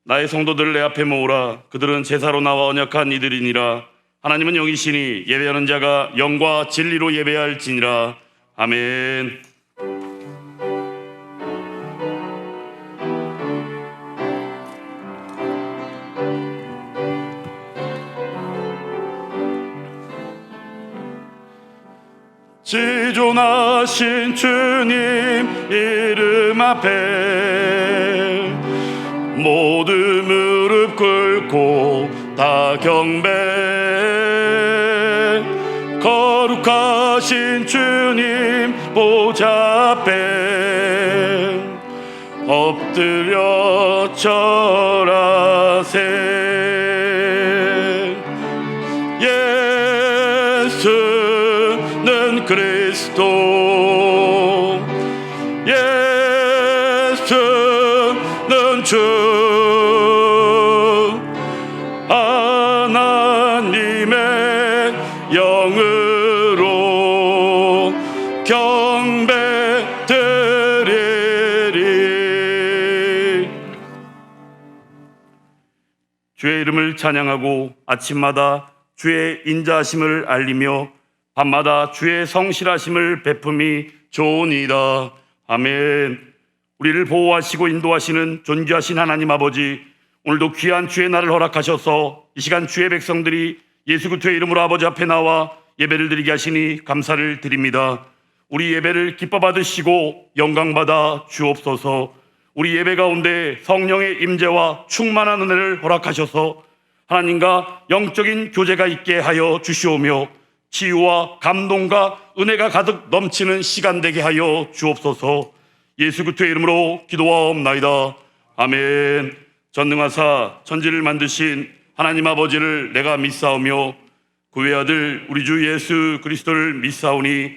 나의 성도들을 내 앞에 모으라. 그들은 제사로 나와 언약한 이들이니라. 하나님은 영이시니 예배하는 자가 영과 진리로 예배할지니라. 아멘. 지존하신 주님 이름 앞에 모두 무릎 꿇고 다 경배. 거룩하신 주님 보좌 앞에 엎드려 절하세. 예수는 그리스도, 예수는 주, 하나님의 영으로 경배드리리. 주의 이름을 찬양하고 아침마다 주의 인자하심을 알리며 밤마다 주의 성실하심을 베품이 좋으니이다. 아멘. 우리를 보호하시고 인도하시는 존귀하신 하나님 아버지, 오늘도 귀한 주의 날을 허락하셔서 이 시간 주의 백성들이 예수 그리스도의 이름으로 아버지 앞에 나와 예배를 드리게 하시니 감사를 드립니다. 우리 예배를 기뻐 받으시고 영광 받아 주옵소서. 우리 예배 가운데 성령의 임재와 충만한 은혜를 허락하셔서 하나님과 영적인 교제가 있게 하여 주시오며 치유와 감동과 은혜가 가득 넘치는 시간 되게 하여 주옵소서. 예수 그리스도의 이름으로 기도하옵나이다. 아멘. 전능하사 천지를 만드신 하나님 아버지를 내가 믿사오며 그 외아들 우리 주 예수 그리스도를 믿사오니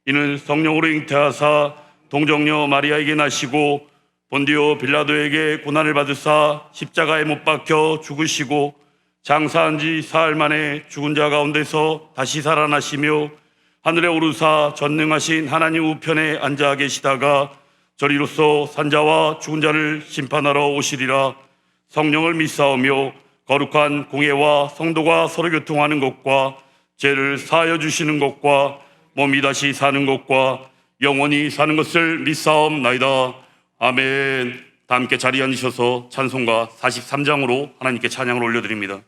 이는 성령으로 잉태하사 동정녀 마리아에게 나시고 본디오 빌라도에게 고난을 받으사 십자가에 못 박혀 죽으시고 장사한 지 사흘 만에 죽은 자 가운데서 다시 살아나시며 하늘에 오르사 전능하신 하나님 우편에 앉아 계시다가 저리로서 산자와 죽은 자를 심판하러 오시리라. 성령을 믿사오며 거룩한 공예와 성도가 서로 교통하는 것과 죄를 사하여 주시는 것과 몸이 다시 사는 것과 영원히 사는 것을 믿사옵나이다. 아멘. 다 함께 자리에 앉으셔서 찬송가 43장으로 하나님께 찬양을 올려드립니다.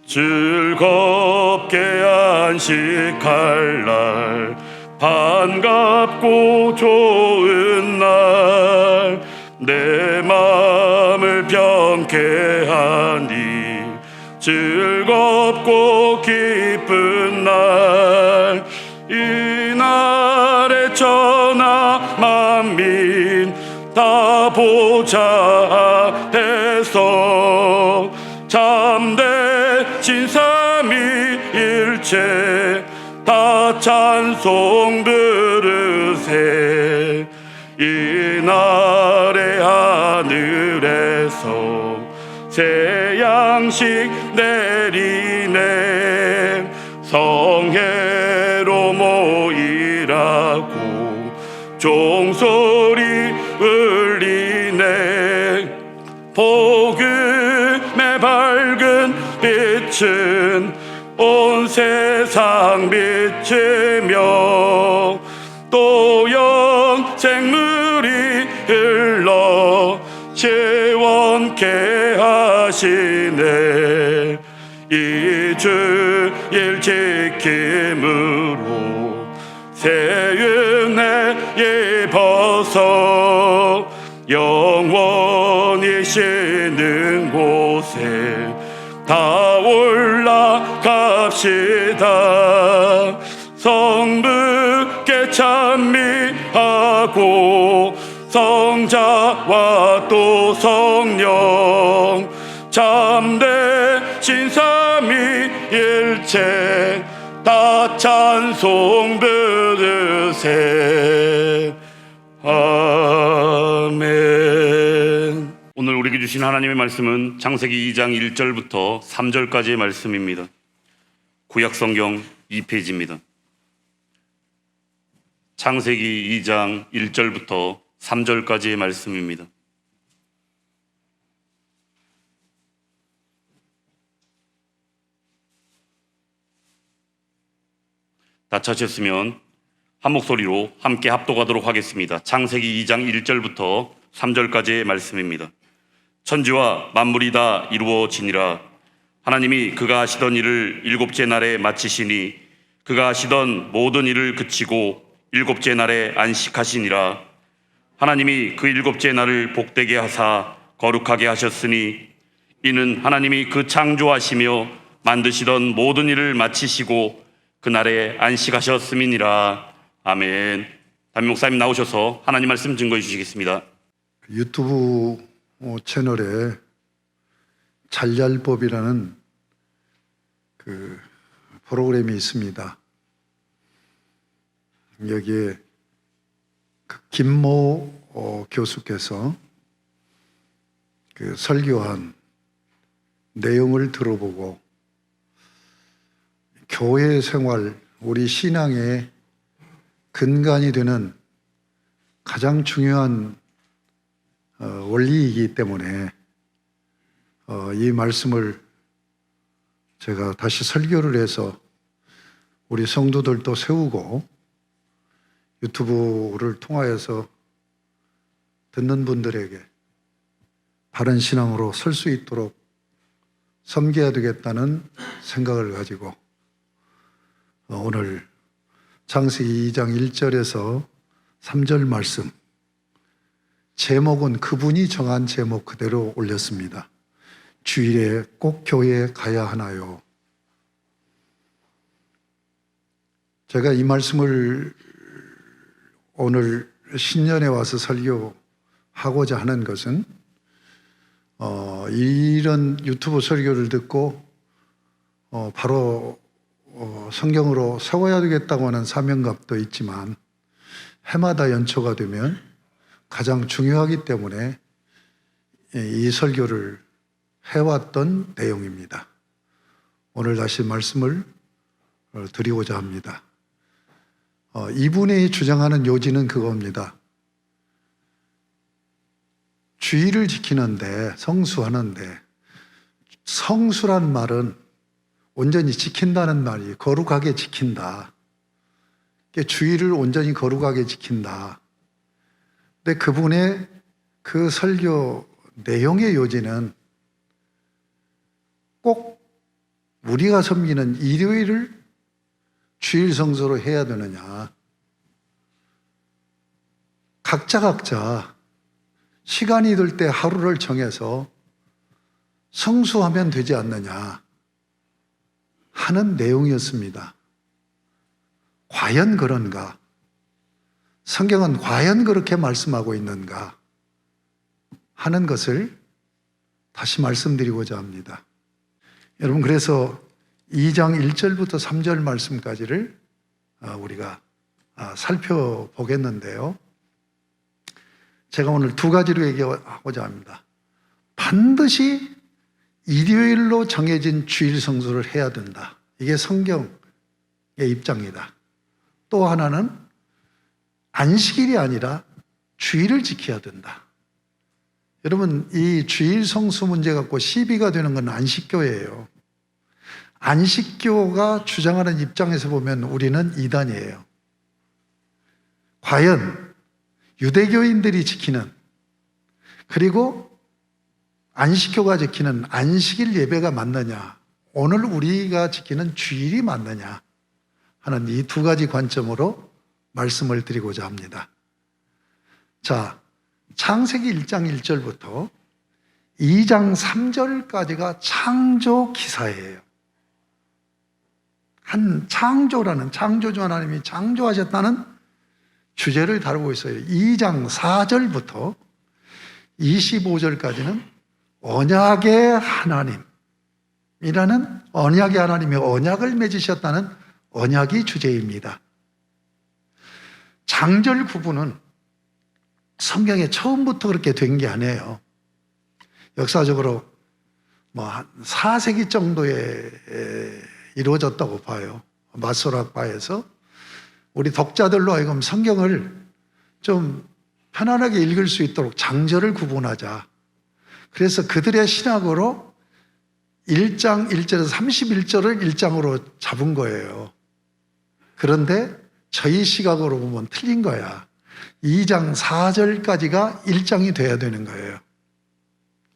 즐겁게 안식할 날, 반갑고 좋은 날, 내 마음을 병쾌하니 즐겁고 기쁜 날, 이 날에 천하 만민 다 보좌 앞에서 참되신 삼위일체 다 찬송 부르세. 이 날에 하늘에서 새 양식 내리네. 성회로 모이라고 종소리 울리네. 복음의 밝은 빛은 온 세상 비치며 또 영생물이 흘러 시원케 하시네. 이 주일 지킴으로 새 은혜 입어서 영원히 쉬는 곳에 다 올라갑시다. 성부께 찬미하고 성자와 또 성령 참되신 삼위일체 다 찬송 부르세. 아멘. 오늘 우리에게 주신 하나님의 말씀은 창세기 2장 1절부터 3절까지의 말씀입니다. 구약성경 2페이지입니다. 창세기 2장 1절부터 3절까지의 말씀입니다. 다 찾으셨으면 한 목소리로 함께 합독하도록 하겠습니다. 창세기 2장 1절부터 3절까지의 말씀입니다. 천지와 만물이 다 이루어지니라. 하나님이 그가 하시던 일을 일곱째 날에 마치시니 그가 하시던 모든 일을 그치고 일곱째 날에 안식하시니라. 하나님이 그 일곱째 날을 복되게 하사 거룩하게 하셨으니 이는 하나님이 그 창조하시며 만드시던 모든 일을 마치시고 그날에 안식하셨음이니라. 아멘. 담임 목사님 나오셔서 하나님 말씀 증거해 주시겠습니다. 유튜브 채널에 잘잘법이라는 그 프로그램이 있습니다. 여기에 그 김모 교수께서 그 설교한 내용을 들어보고 교회 생활, 우리 신앙의 근간이 되는 가장 중요한 원리이기 때문에 이 말씀을 제가 다시 설교를 해서 우리 성도들도 세우고 유튜브를 통하여서 듣는 분들에게 바른 신앙으로 설 수 있도록 섬겨야 되겠다는 생각을 가지고 오늘 창세기 2장 1절에서 3절 말씀, 제목은 그분이 정한 제목 그대로 올렸습니다. 주일에 꼭 교회에 가야 하나요? 제가 이 말씀을 오늘 신년에 와서 설교하고자 하는 것은 이런 유튜브 설교를 듣고 바로 성경으로 세워야 되겠다고 하는 사명감도 있지만 해마다 연초가 되면 가장 중요하기 때문에 이 설교를 해왔던 내용입니다. 오늘 다시 말씀을 드리고자 합니다. 이분이 주장하는 요지는 그겁니다. 주의를 지키는데, 성수하는데, 성수란 말은 온전히 지킨다는 말이 거룩하게 지킨다. 주의를 온전히 거룩하게 지킨다. 근데 그분의 그 설교 내용의 요지는 꼭 우리가 섬기는 일요일을 주일 성수로 해야 되느냐. 각자 시간이 될 때 하루를 정해서 성수하면 되지 않느냐 하는 내용이었습니다. 과연 그런가? 성경은 과연 그렇게 말씀하고 있는가 하는 것을 다시 말씀드리고자 합니다. 여러분, 그래서 2장 1절부터 3절 말씀까지를 우리가 살펴보겠는데요. 제가 오늘 두 가지로 얘기하고자 합니다. 반드시 일요일로 정해진 주일 성수를 해야 된다. 이게 성경의 입장이다. 또 하나는 안식일이 아니라 주일을 지켜야 된다. 여러분, 이 주일 성수 문제 갖고 시비가 되는 건 안식교예요. 안식교가 주장하는 입장에서 보면 우리는 이단이에요. 과연 유대교인들이 지키는, 그리고 안식교가 지키는 안식일 예배가 맞느냐, 오늘 우리가 지키는 주일이 맞느냐 하는 이 두 가지 관점으로 말씀을 드리고자 합니다. 자, 창세기 1장 1절부터 2장 3절까지가 창조 기사예요. 한 창조라는, 창조주 하나님이 창조하셨다는 주제를 다루고 있어요. 2장 4절부터 25절까지는 언약의 하나님이라는, 언약의 하나님이 언약을 맺으셨다는 언약이 주제입니다. 장절 구분은 성경에 처음부터 그렇게 된 게 아니에요. 역사적으로 한 4세기 정도에 이루어졌다고 봐요. 마소락바에서 우리 독자들로 하여금 성경을 좀 편안하게 읽을 수 있도록 장절을 구분하자. 그래서 그들의 신학으로 1장 1절에서 31절을 1장으로 잡은 거예요. 그런데 저희 시각으로 보면 틀린 거야. 2장 4절까지가 1장이 돼야 되는 거예요.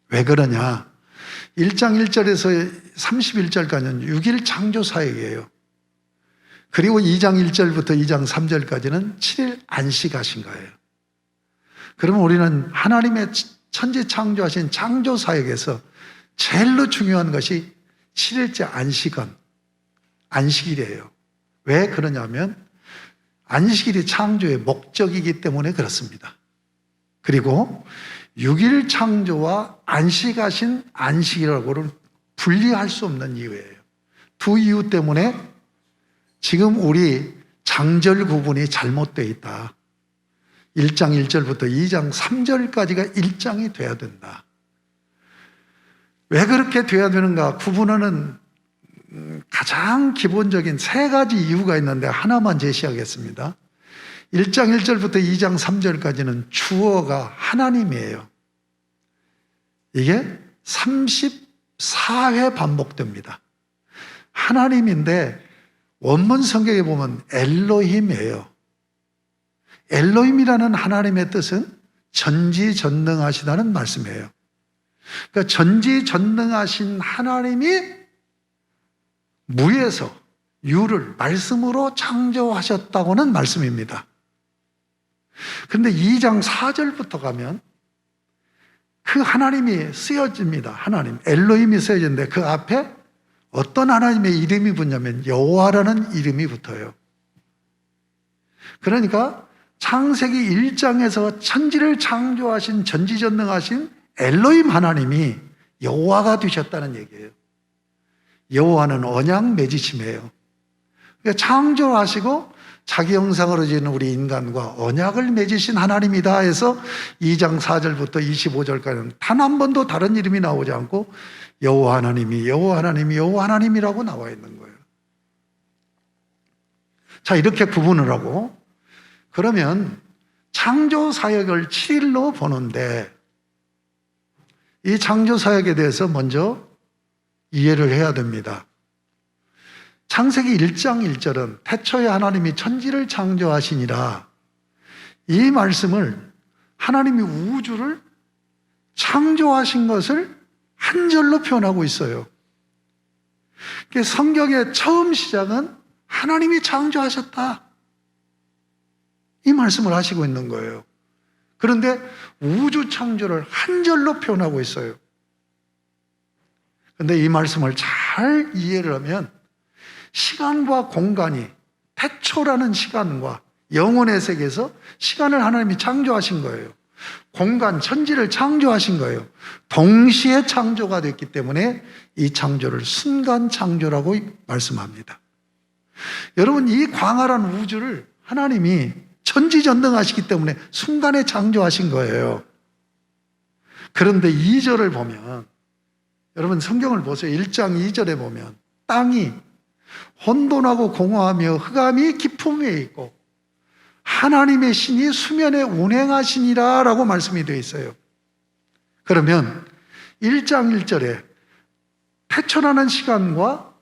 왜 그러냐? 1장 1절에서 31절까지는 6일 창조 사역이에요. 그리고 2장 1절부터 2장 3절까지는 7일 안식하신 거예요. 그러면 우리는 하나님의 천지 창조하신 창조 사역에서 제일로 중요한 것이 7일째 안식일이에요. 왜 그러냐면 안식일이 창조의 목적이기 때문에 그렇습니다. 그리고 6일 창조와 안식하신 안식이라고는 분리할 수 없는 이유예요. 두 이유 때문에 지금 우리 장절 구분이 잘못되어 있다. 1장 1절부터 2장 3절까지가 1장이 돼야 된다. 왜 그렇게 돼야 되는가? 구분하는 가장 기본적인 세 가지 이유가 있는데 하나만 제시하겠습니다. 1장 1절부터 2장 3절까지는 주어가 하나님이에요. 이게 34회 반복됩니다. 하나님인데 원문 성경에 보면 엘로힘이에요. 엘로힘이라는 하나님의 뜻은 전지전능하시다는 말씀이에요. 그러니까 전지전능하신 하나님이 무에서 유를 말씀으로 창조하셨다고는 말씀입니다. 그런데 2장 4절부터 가면 그 하나님이 쓰여집니다. 하나님, 엘로힘이 쓰여지는데 그 앞에 어떤 하나님의 이름이 붙냐면 여호와라는 이름이 붙어요. 그러니까 창세기 1장에서 천지를 창조하신 전지전능하신 엘로힘 하나님이 여호와가 되셨다는 얘기예요. 여호와는 언약 맺으심이에요. 그러니까 창조하시고 자기 형상으로 지은 우리 인간과 언약을 맺으신 하나님이다 해서 2장 4절부터 25절까지는 단 한 번도 다른 이름이 나오지 않고 여호와 하나님이 여호와 하나님이 여호와 하나님이라고 나와 있는 거예요. 자, 이렇게 구분을 하고 그러면 창조 사역을 7일로 보는데 이 창조 사역에 대해서 먼저 이해를 해야 됩니다. 창세기 1장 1절은 태초에 하나님이 천지를 창조하시니라. 이 말씀을 하나님이 우주를 창조하신 것을 한 절로 표현하고 있어요. 성경의 처음 시작은 하나님이 창조하셨다. 이 말씀을 하시고 있는 거예요. 그런데 우주 창조를 한 절로 표현하고 있어요. 그런데 이 말씀을 잘 이해를 하면 시간과 공간이 태초라는 시간과 영혼의 세계에서 시간을 하나님이 창조하신 거예요. 공간, 천지를 창조하신 거예요. 동시에 창조가 됐기 때문에 이 창조를 순간 창조라고 말씀합니다. 여러분, 이 광활한 우주를 하나님이 전지전능하시기 때문에 순간에 창조하신 거예요. 그런데 2절을 보면 여러분 성경을 보세요. 1장 2절에 보면 땅이 혼돈하고 공허하며 흑암이 깊음 위에 있고 하나님의 신이 수면에 운행하시니라 라고 말씀이 되어 있어요. 그러면 1장 1절에 태초라는 시간과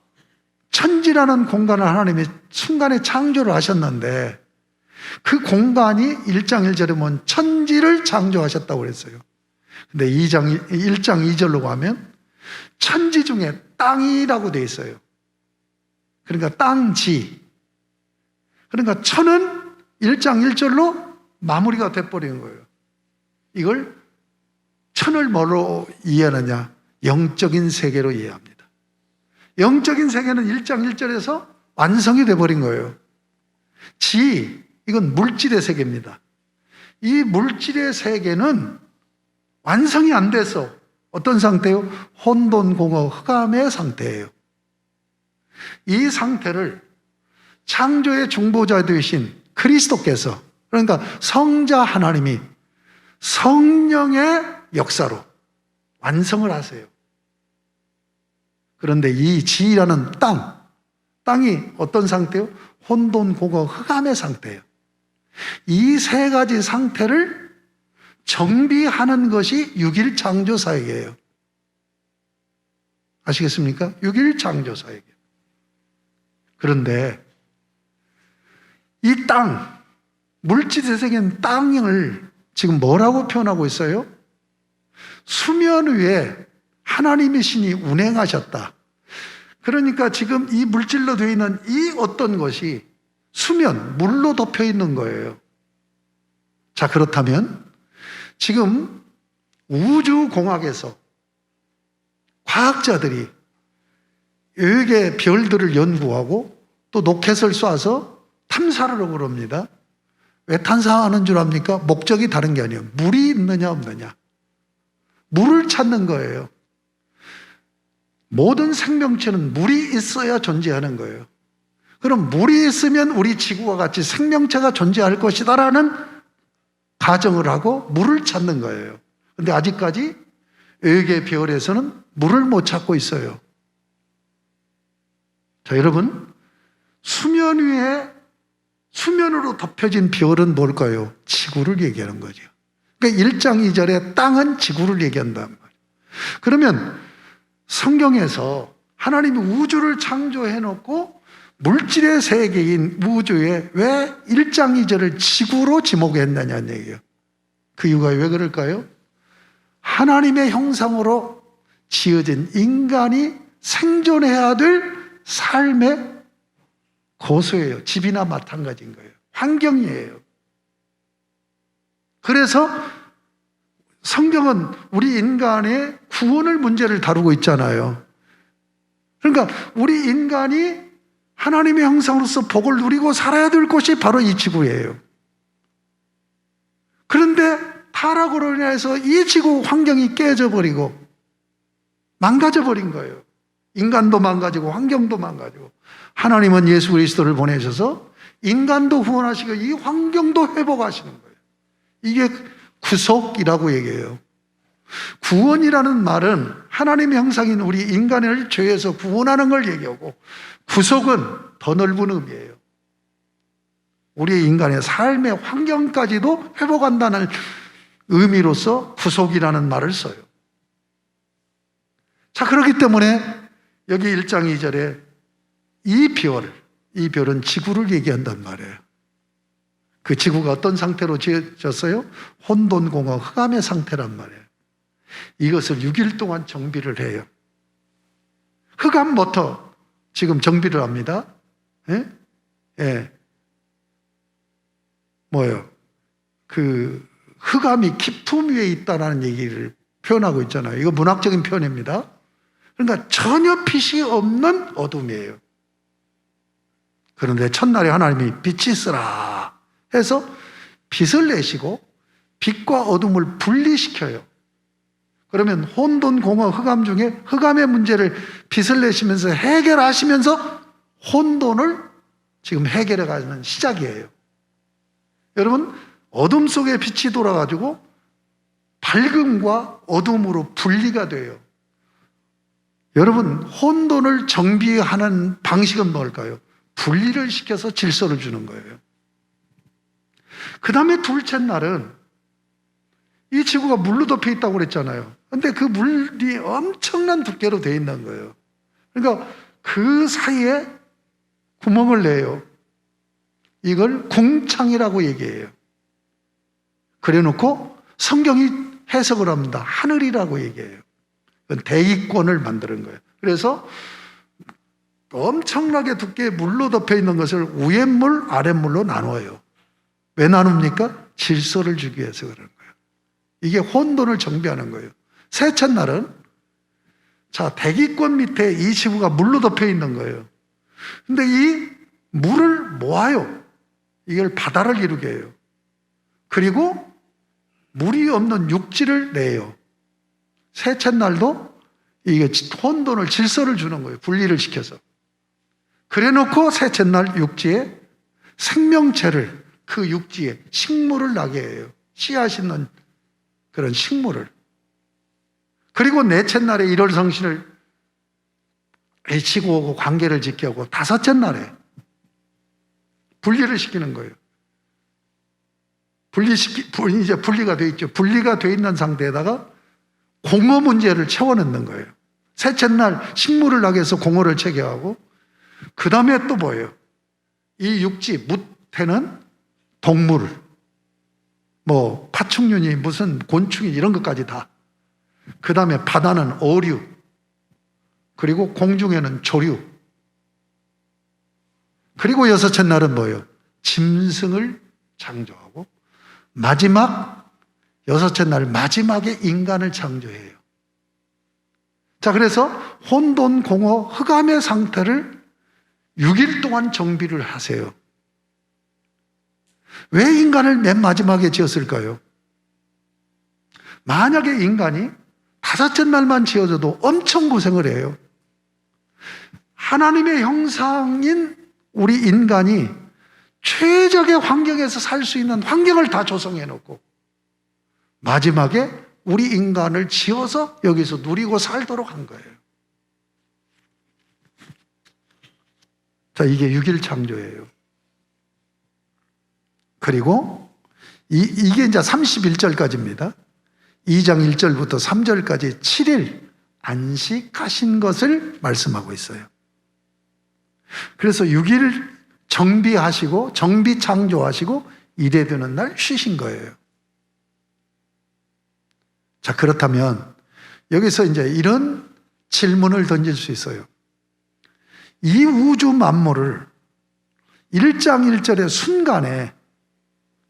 천지라는 공간을 하나님이 순간에 창조를 하셨는데 그 공간이 1장 1절에 보면 천지를 창조하셨다고 그랬어요. 근데 1장 2절로 가면 천지 중에 땅이라고 되어 있어요. 그러니까 땅지. 그러니까 천은 1장 1절로 마무리가 돼버리는 거예요. 이걸 천을 뭐로 이해하느냐? 영적인 세계로 이해합니다. 영적인 세계는 1장 1절에서 완성이 돼버린 거예요. 지, 이건 물질의 세계입니다. 이 물질의 세계는 완성이 안 돼서 어떤 상태요? 혼돈, 공허, 흑암의 상태예요. 이 상태를 창조의 중보자 되신 그리스도께서, 그러니까 성자 하나님이 성령의 역사로 완성을 하세요. 그런데 이 지라는 땅, 땅이 어떤 상태요? 혼돈, 공허, 흑암의 상태예요. 이 세 가지 상태를 정비하는 것이 6일 창조 사역이에요. 아시겠습니까? 6일 창조 사역이에요. 그런데 이 땅, 물질 세상인 땅을 지금 뭐라고 표현하고 있어요? 수면 위에 하나님의 신이 운행하셨다. 그러니까 지금 이 물질로 되어 있는 이 어떤 것이 수면, 물로 덮여 있는 거예요. 자, 그렇다면 지금 우주공학에서 과학자들이 외계 별들을 연구하고 또 로켓을 쏴서 탐사를 하고 그럽니다. 왜 탐사하는 줄 압니까? 목적이 다른 게 아니에요. 물이 있느냐 없느냐. 물을 찾는 거예요. 모든 생명체는 물이 있어야 존재하는 거예요. 그럼 물이 있으면 우리 지구와 같이 생명체가 존재할 것이다라는 가정을 하고 물을 찾는 거예요. 그런데 아직까지 외계 별에서는 물을 못 찾고 있어요. 자, 여러분, 수면 위에 수면으로 덮여진 별은 뭘까요? 지구를 얘기하는 거죠. 그러니까 1장 2절에 땅은 지구를 얘기한단 말이에요. 그러면 성경에서 하나님이 우주를 창조해 놓고 물질의 세계인 우주에 왜 1장 2절을 지구로 지목했느냐는 얘기예요. 그 이유가 왜 그럴까요? 하나님의 형상으로 지어진 인간이 생존해야 될 삶의 고수예요. 집이나 마찬가지인 거예요. 환경이에요. 그래서 성경은 우리 인간의 구원의 문제를 다루고 있잖아요. 그러니까 우리 인간이 하나님의 형상으로서 복을 누리고 살아야 될 곳이 바로 이 지구예요. 그런데 타락으로 인해서 이 지구 환경이 깨져버리고 망가져버린 거예요. 인간도 망가지고 환경도 망가지고 하나님은 예수 그리스도를 보내셔서 인간도 구원하시고 이 환경도 회복하시는 거예요. 이게 구속이라고 얘기해요. 구원이라는 말은 하나님의 형상인 우리 인간을 죄에서 구원하는 걸 얘기하고 구속은 더 넓은 의미예요. 우리 인간의 삶의 환경까지도 회복한다는 의미로서 구속이라는 말을 써요. 자, 그렇기 때문에 여기 1장 2절에 이 별은 지구를 얘기한단 말이에요. 그 지구가 어떤 상태로 지어졌어요? 혼돈, 공허, 흑암의 상태란 말이에요. 이것을 6일 동안 정비를 해요. 흑암부터 지금 정비를 합니다. 예? 예. 뭐예요? 그 흑암이 깊음 위에 있다는 얘기를 표현하고 있잖아요. 이거 문학적인 표현입니다. 그러니까 전혀 빛이 없는 어둠이에요. 그런데 첫날에 하나님이 빛이 있으라 해서 빛을 내시고 빛과 어둠을 분리시켜요. 그러면 혼돈, 공허, 흑암 중에 흑암의 문제를 빛을 내시면서 해결하시면서 혼돈을 지금 해결해 가는 시작이에요. 여러분, 어둠 속에 빛이 돌아가지고 밝음과 어둠으로 분리가 돼요. 여러분, 혼돈을 정비하는 방식은 뭘까요? 분리를 시켜서 질서를 주는 거예요. 그 다음에 둘째 날은 이 지구가 물로 덮여 있다고 그랬잖아요. 근데 그 물이 엄청난 두께로 되어 있는 거예요. 그러니까 그 사이에 구멍을 내요. 이걸 궁창이라고 얘기해요. 그래 놓고 성경이 해석을 합니다. 하늘이라고 얘기해요. 대기권을 만드는 거예요. 그래서 엄청나게 두께 물로 덮여 있는 것을 위에물, 아랫물로 나눠요. 왜 나눕니까? 질서를 주기 위해서 그러는 거예요. 이게 혼돈을 정비하는 거예요. 셋째 날은 자, 대기권 밑에 이 지구가 물로 덮여 있는 거예요. 근데 이 물을 모아요. 이걸 바다를 이루게 해요. 그리고 물이 없는 육지를 내요. 셋째 날도 이게 혼돈을 질서를 주는 거예요. 분리를 시켜서. 그래 놓고 셋째 날 육지에 생명체를 그 육지에 식물을 나게 해요. 씨앗 있는 그런 식물을. 그리고 넷째 날에 1월 성신을 해치고 오고 관계를 지켜고 다섯째 날에 분리를 시키는 거예요. 이제 분리가 돼 있죠. 분리가 돼 있는 상태에다가 공허 문제를 채워넣는 거예요. 셋째 날 식물을 나게 해서 공허를 체계하고, 그 다음에 또 뭐예요? 이 육지, 무태는 동물, 뭐 파충류니 무슨 곤충이 이런 것까지 다. 그 다음에 바다는 어류, 그리고 공중에는 조류. 그리고 여섯째 날은 뭐예요? 짐승을 창조하고, 마지막 여섯째 날 마지막에 인간을 창조해요. 자, 그래서 혼돈, 공허, 흑암의 상태를 6일 동안 정비를 하세요. 왜 인간을 맨 마지막에 지었을까요? 만약에 인간이 다섯째 날만 지어져도 엄청 고생을 해요. 하나님의 형상인 우리 인간이 최적의 환경에서 살 수 있는 환경을 다 조성해 놓고 마지막에 우리 인간을 지어서 여기서 누리고 살도록 한 거예요. 자, 이게 6일 창조예요. 그리고 이게 이제 31절까지입니다. 2장 1절부터 3절까지 7일 안식하신 것을 말씀하고 있어요. 그래서 6일 정비하시고 정비 창조하시고 일에 드는 날 쉬신 거예요. 자, 그렇다면 여기서 이제 이런 질문을 던질 수 있어요. 이 우주 만물을 1장 1절의 순간에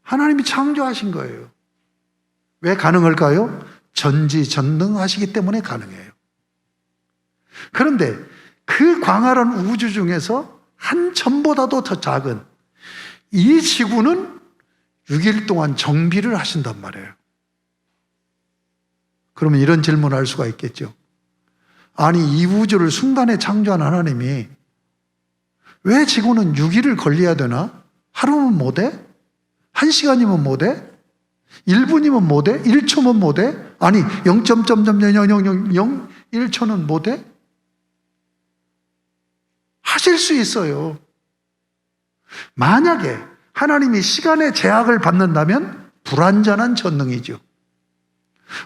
하나님이 창조하신 거예요. 왜 가능할까요? 전지전능하시기 때문에 가능해요. 그런데 그 광활한 우주 중에서 한 점보다도 더 작은 이 지구는 6일 동안 정비를 하신단 말이에요. 그러면 이런 질문을 할 수가 있겠죠. 아니, 이 우주를 순간에 창조한 하나님이 왜 지구는 6일을 걸려야 되나? 하루면 못해? 1시간이면 못해? 1분이면 못해? 1초면 못해? 아니, 0.000001초는 못해? 하실 수 있어요. 만약에 하나님이 시간의 제약을 받는다면 불완전한 전능이죠.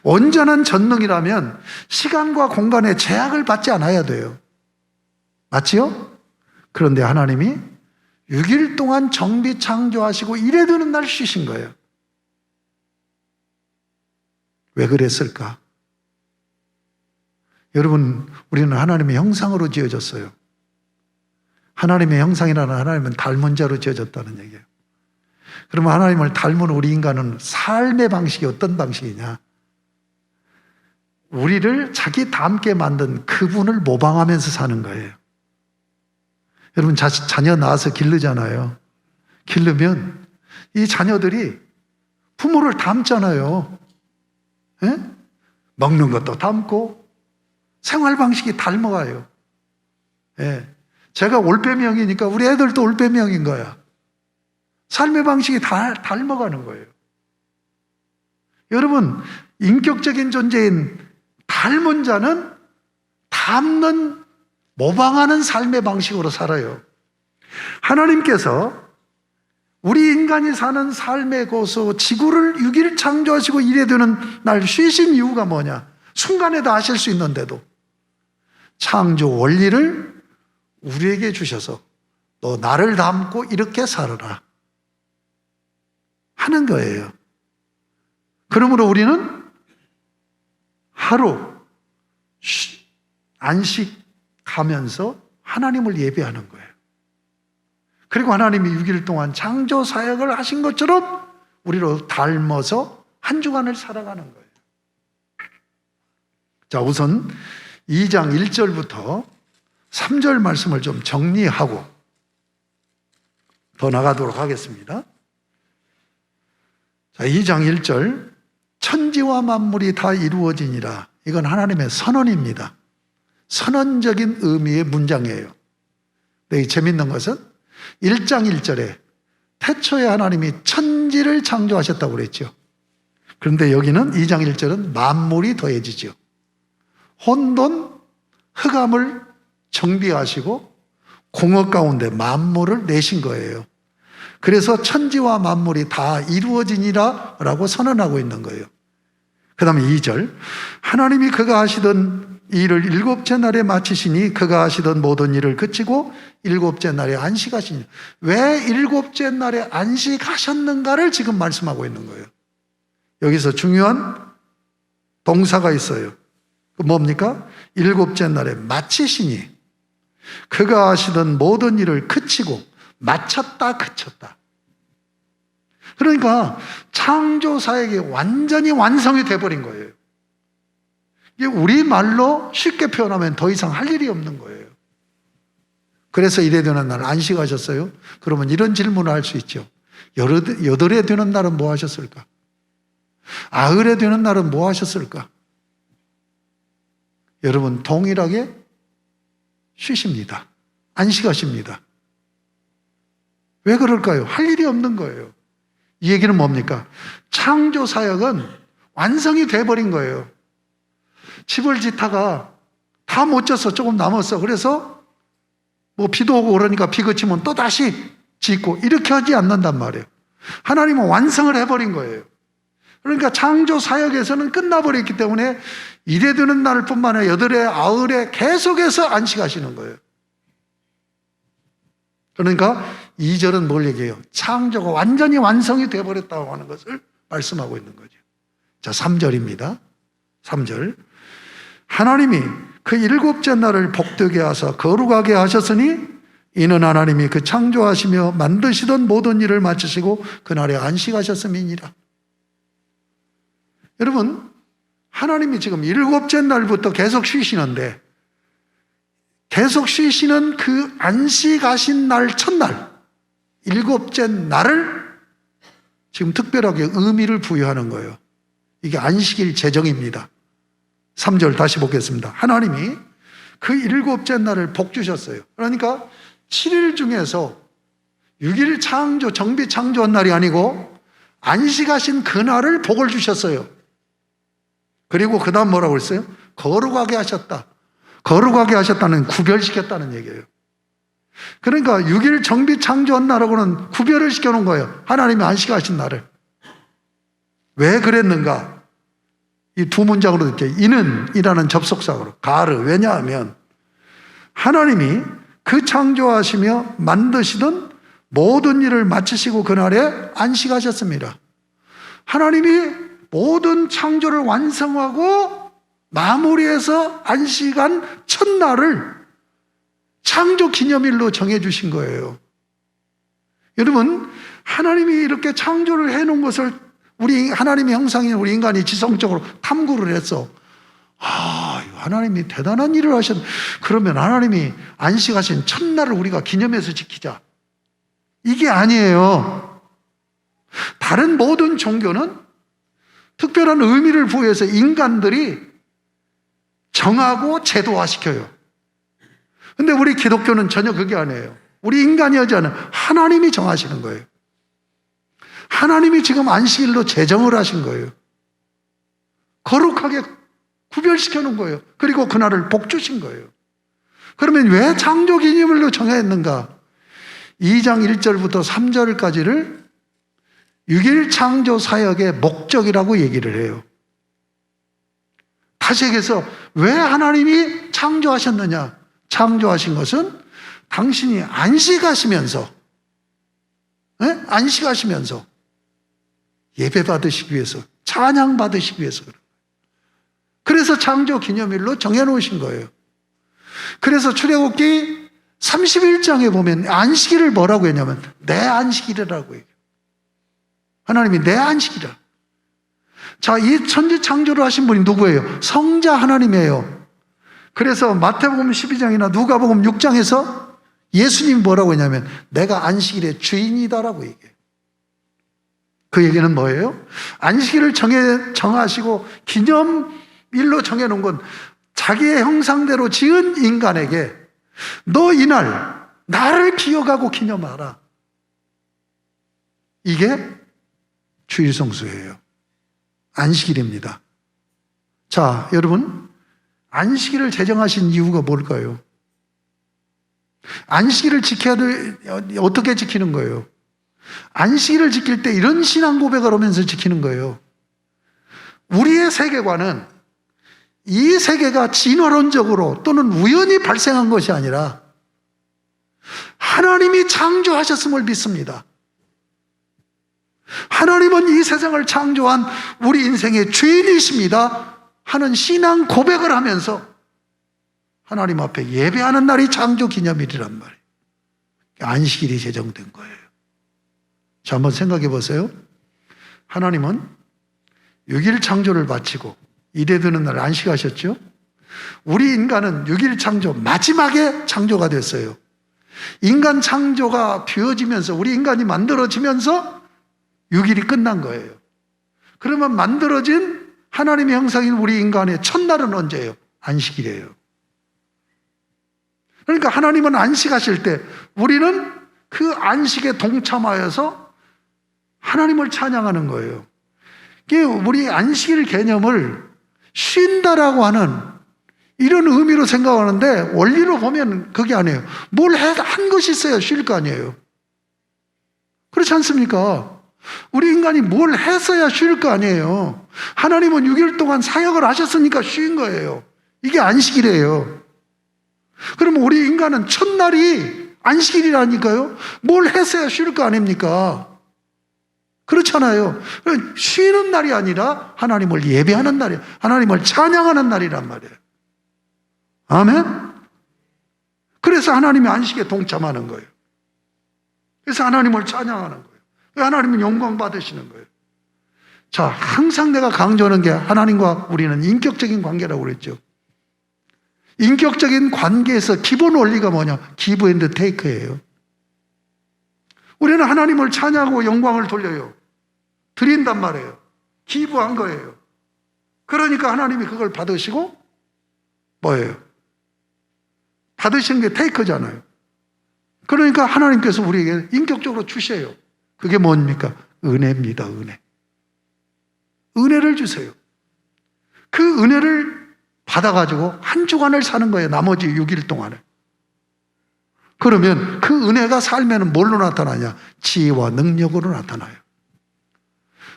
온전한 전능이라면 시간과 공간의 제약을 받지 않아야 돼요. 맞지요? 그런데 하나님이 6일 동안 정비 창조하시고 일에 드는 날 쉬신 거예요. 왜 그랬을까? 여러분, 우리는 하나님의 형상으로 지어졌어요. 하나님의 형상이라는 하나님은 닮은 자로 지어졌다는 얘기예요. 그러면 하나님을 닮은 우리 인간은 삶의 방식이 어떤 방식이냐? 우리를 자기 닮게 만든 그분을 모방하면서 사는 거예요. 여러분, 자녀 낳아서 기르잖아요. 기르면 이 자녀들이 부모를 닮잖아요. 예? 먹는 것도 닮고 생활 방식이 닮아가요. 예. 제가 올빼미형이니까 우리 애들도 올빼미형인 거야. 삶의 방식이 다 닮아가는 거예요. 여러분, 인격적인 존재인 닮은 자는 닮는, 모방하는 삶의 방식으로 살아요. 하나님께서 우리 인간이 사는 삶의 고수 지구를 6일 창조하시고 일에 드는 날 쉬신 이유가 뭐냐? 순간에 다 하실 수 있는데도 창조 원리를 우리에게 주셔서 너 나를 닮고 이렇게 살아라 하는 거예요. 그러므로 우리는 하루 안식하면서 하나님을 예배하는 거예요. 그리고 하나님이 6일 동안 창조 사역을 하신 것처럼 우리로 닮아서 한 주간을 살아가는 거예요. 자, 우선 2장 1절부터 3절 말씀을 좀 정리하고 더 나가도록 하겠습니다. 자, 2장 1절, 천지와 만물이 다 이루어지니라. 이건 하나님의 선언입니다. 선언적인 의미의 문장이에요. 근데 재밌는 것은 1장 1절에 태초에 하나님이 천지를 창조하셨다고 그랬죠. 그런데 여기는 2장 1절은 만물이 더해지죠. 혼돈, 흑암을 정비하시고 공업 가운데 만물을 내신 거예요. 그래서 천지와 만물이 다 이루어지니라 라고 선언하고 있는 거예요. 그 다음에 2절, 하나님이 그가 하시던 일을 일곱째 날에 마치시니 그가 하시던 모든 일을 그치고 일곱째 날에 안식하시니. 왜 일곱째 날에 안식하셨는가를 지금 말씀하고 있는 거예요. 여기서 중요한 동사가 있어요. 그 뭡니까? 일곱째 날에 마치시니 그가 하시던 모든 일을 그치고 마쳤다, 그쳤다. 그러니까 창조사역이 완전히 완성이 돼버린 거예요. 이게 우리말로 쉽게 표현하면 더 이상 할 일이 없는 거예요. 그래서 이래 되는 날 안식하셨어요? 그러면 이런 질문을 할 수 있죠. 여덟에 되는 날은 뭐 하셨을까? 아흘에 되는 날은 뭐 하셨을까? 여러분 동일하게 쉬십니다. 안식하십니다. 왜 그럴까요? 할 일이 없는 거예요. 이 얘기는 뭡니까? 창조 사역은 완성이 돼버린 거예요. 집을 짓다가 다 못 졌어. 조금 남았어. 그래서 뭐 비도 오고 그러니까 비 그치면 또 다시 짓고 이렇게 하지 않는단 말이에요. 하나님은 완성을 해버린 거예요. 그러니까 창조 사역에서는 끝나버렸기 때문에 이래 되는 날 뿐만 아니라 여덟에 아흘에 계속해서 안식하시는 거예요. 그러니까 2절은 뭘 얘기해요? 창조가 완전히 완성이 되어버렸다고 하는 것을 말씀하고 있는 거죠. 자, 3절입니다. 3절. 하나님이 그 일곱째 날을 복되게 하사 거룩하게 하셨으니 이는 하나님이 그 창조하시며 만드시던 모든 일을 마치시고 그날에 안식하셨음이니라. 여러분, 하나님이 지금 일곱째 날부터 계속 쉬시는데 계속 쉬시는 그 안식하신 날 첫날, 일곱째 날을 지금 특별하게 의미를 부여하는 거예요. 이게 안식일 제정입니다. 3절 다시 보겠습니다. 하나님이 그 일곱째 날을 복 주셨어요. 그러니까 7일 중에서 6일 창조, 정비 창조한 날이 아니고 안식하신 그날을 복을 주셨어요. 그리고 그 다음 뭐라고 했어요? 거룩하게 하셨다. 거룩하게 하셨다는 구별시켰다는 얘기예요. 그러니까 6일 정비 창조한 날하고는 구별을 시켜놓은 거예요. 하나님이 안식하신 날을. 왜 그랬는가? 이 두 문장으로 이렇게 이는 이라는 접속사로 가르. 왜냐하면 하나님이 그 창조하시며 만드시던 모든 일을 마치시고 그날에 안식하셨습니다. 하나님이 모든 창조를 완성하고 마무리해서 안식한 첫날을 창조 기념일로 정해주신 거예요. 여러분, 하나님이 이렇게 창조를 해놓은 것을 우리 하나님의 형상인 우리 인간이 지성적으로 탐구를 했어. 하나님이 대단한 일을 하셨. 그러면 하나님이 안식하신 첫날을 우리가 기념해서 지키자. 이게 아니에요. 다른 모든 종교는 특별한 의미를 부여해서 인간들이 정하고 제도화시켜요. 근데 우리 기독교는 전혀 그게 아니에요. 우리 인간이 하지 않아요. 하나님이 정하시는 거예요. 하나님이 지금 안식일로 제정을 하신 거예요. 거룩하게 구별시켜 놓은 거예요. 그리고 그날을 복 주신 거예요. 그러면 왜 창조 기념일로 정했는가? 2장 1절부터 3절까지를 6일 창조 사역의 목적이라고 얘기를 해요. 다시 얘기해서 왜 하나님이 창조하셨느냐? 창조하신 것은 당신이 안식하시면서 안식하시면서 예배 받으시기 위해서, 찬양 받으시기 위해서 그런 거예요. 그래서 창조 기념일로 정해놓으신 거예요. 그래서 출애굽기 31장에 보면 안식일을 뭐라고 했냐면 내 안식일이라고 해요. 하나님이 내 안식이라. 자, 이 천지 창조를 하신 분이 누구예요? 성자 하나님이에요. 그래서 마태복음 12장이나 누가복음 6장에서 예수님이 뭐라고 했냐면 내가 안식일의 주인이다라고 얘기해요. 그 얘기는 뭐예요? 안식일을 정하시고 기념일로 정해놓은 건 자기의 형상대로 지은 인간에게 너 이날 나를 기억하고 기념하라. 이게 주일성수예요. 안식일입니다. 자, 여러분, 안식일을 제정하신 이유가 뭘까요? 안식일을 지켜야 돼. 어떻게 지키는 거예요? 안식일을 지킬 때 이런 신앙 고백을 하면서 지키는 거예요. 우리의 세계관은 이 세계가 진화론적으로 또는 우연히 발생한 것이 아니라 하나님이 창조하셨음을 믿습니다. 하나님은 이 세상을 창조한 우리 인생의 주인이십니다 하는 신앙 고백을 하면서 하나님 앞에 예배하는 날이 창조 기념일이란 말이에요. 안식일이 제정된 거예요. 자, 한번 생각해 보세요. 하나님은 6일 창조를 마치고 이래 되는 날 안식하셨죠? 우리 인간은 6일 창조 마지막에 창조가 됐어요. 인간 창조가 되어지면서 우리 인간이 만들어지면서 6일이 끝난 거예요. 그러면 만들어진 하나님의 형상인 우리 인간의 첫날은 언제예요? 안식일이에요. 그러니까 하나님은 안식하실 때 우리는 그 안식에 동참하여서 하나님을 찬양하는 거예요. 우리 안식일 개념을 쉰다라고 하는 이런 의미로 생각하는데 원리로 보면 그게 아니에요. 뭘 한 것이 있어야 쉴 거 아니에요. 그렇지 않습니까? 우리 인간이 뭘 했어야 쉴 거 아니에요. 하나님은 6일 동안 사역을 하셨으니까 쉰 거예요. 이게 안식일이에요. 그러면 우리 인간은 첫날이 안식일이라니까요. 뭘 했어야 쉴 거 아닙니까? 그렇잖아요. 쉬는 날이 아니라 하나님을 예배하는 날이에요. 하나님을 찬양하는 날이란 말이에요. 아멘? 그래서 하나님이 안식에 동참하는 거예요. 그래서 하나님을 찬양하는 거예요. 하나님은 영광 받으시는 거예요. 자, 항상 내가 강조하는 게 하나님과 우리는 인격적인 관계라고 그랬죠. 인격적인 관계에서 기본 원리가 뭐냐? 기브 앤드 테이크예요. 우리는 하나님을 찬양하고 영광을 돌려요. 드린단 말이에요. 기부한 거예요. 그러니까 하나님이 그걸 받으시고 뭐예요? 받으시는 게 테이크잖아요. 그러니까 하나님께서 우리에게 인격적으로 주셔요. 그게 뭡니까? 은혜입니다. 은혜. 은혜를 주세요. 그 은혜를 받아가지고 한 주간을 사는 거예요. 나머지 6일 동안을. 그러면 그 은혜가 삶에는 뭘로 나타나냐? 지혜와 능력으로 나타나요.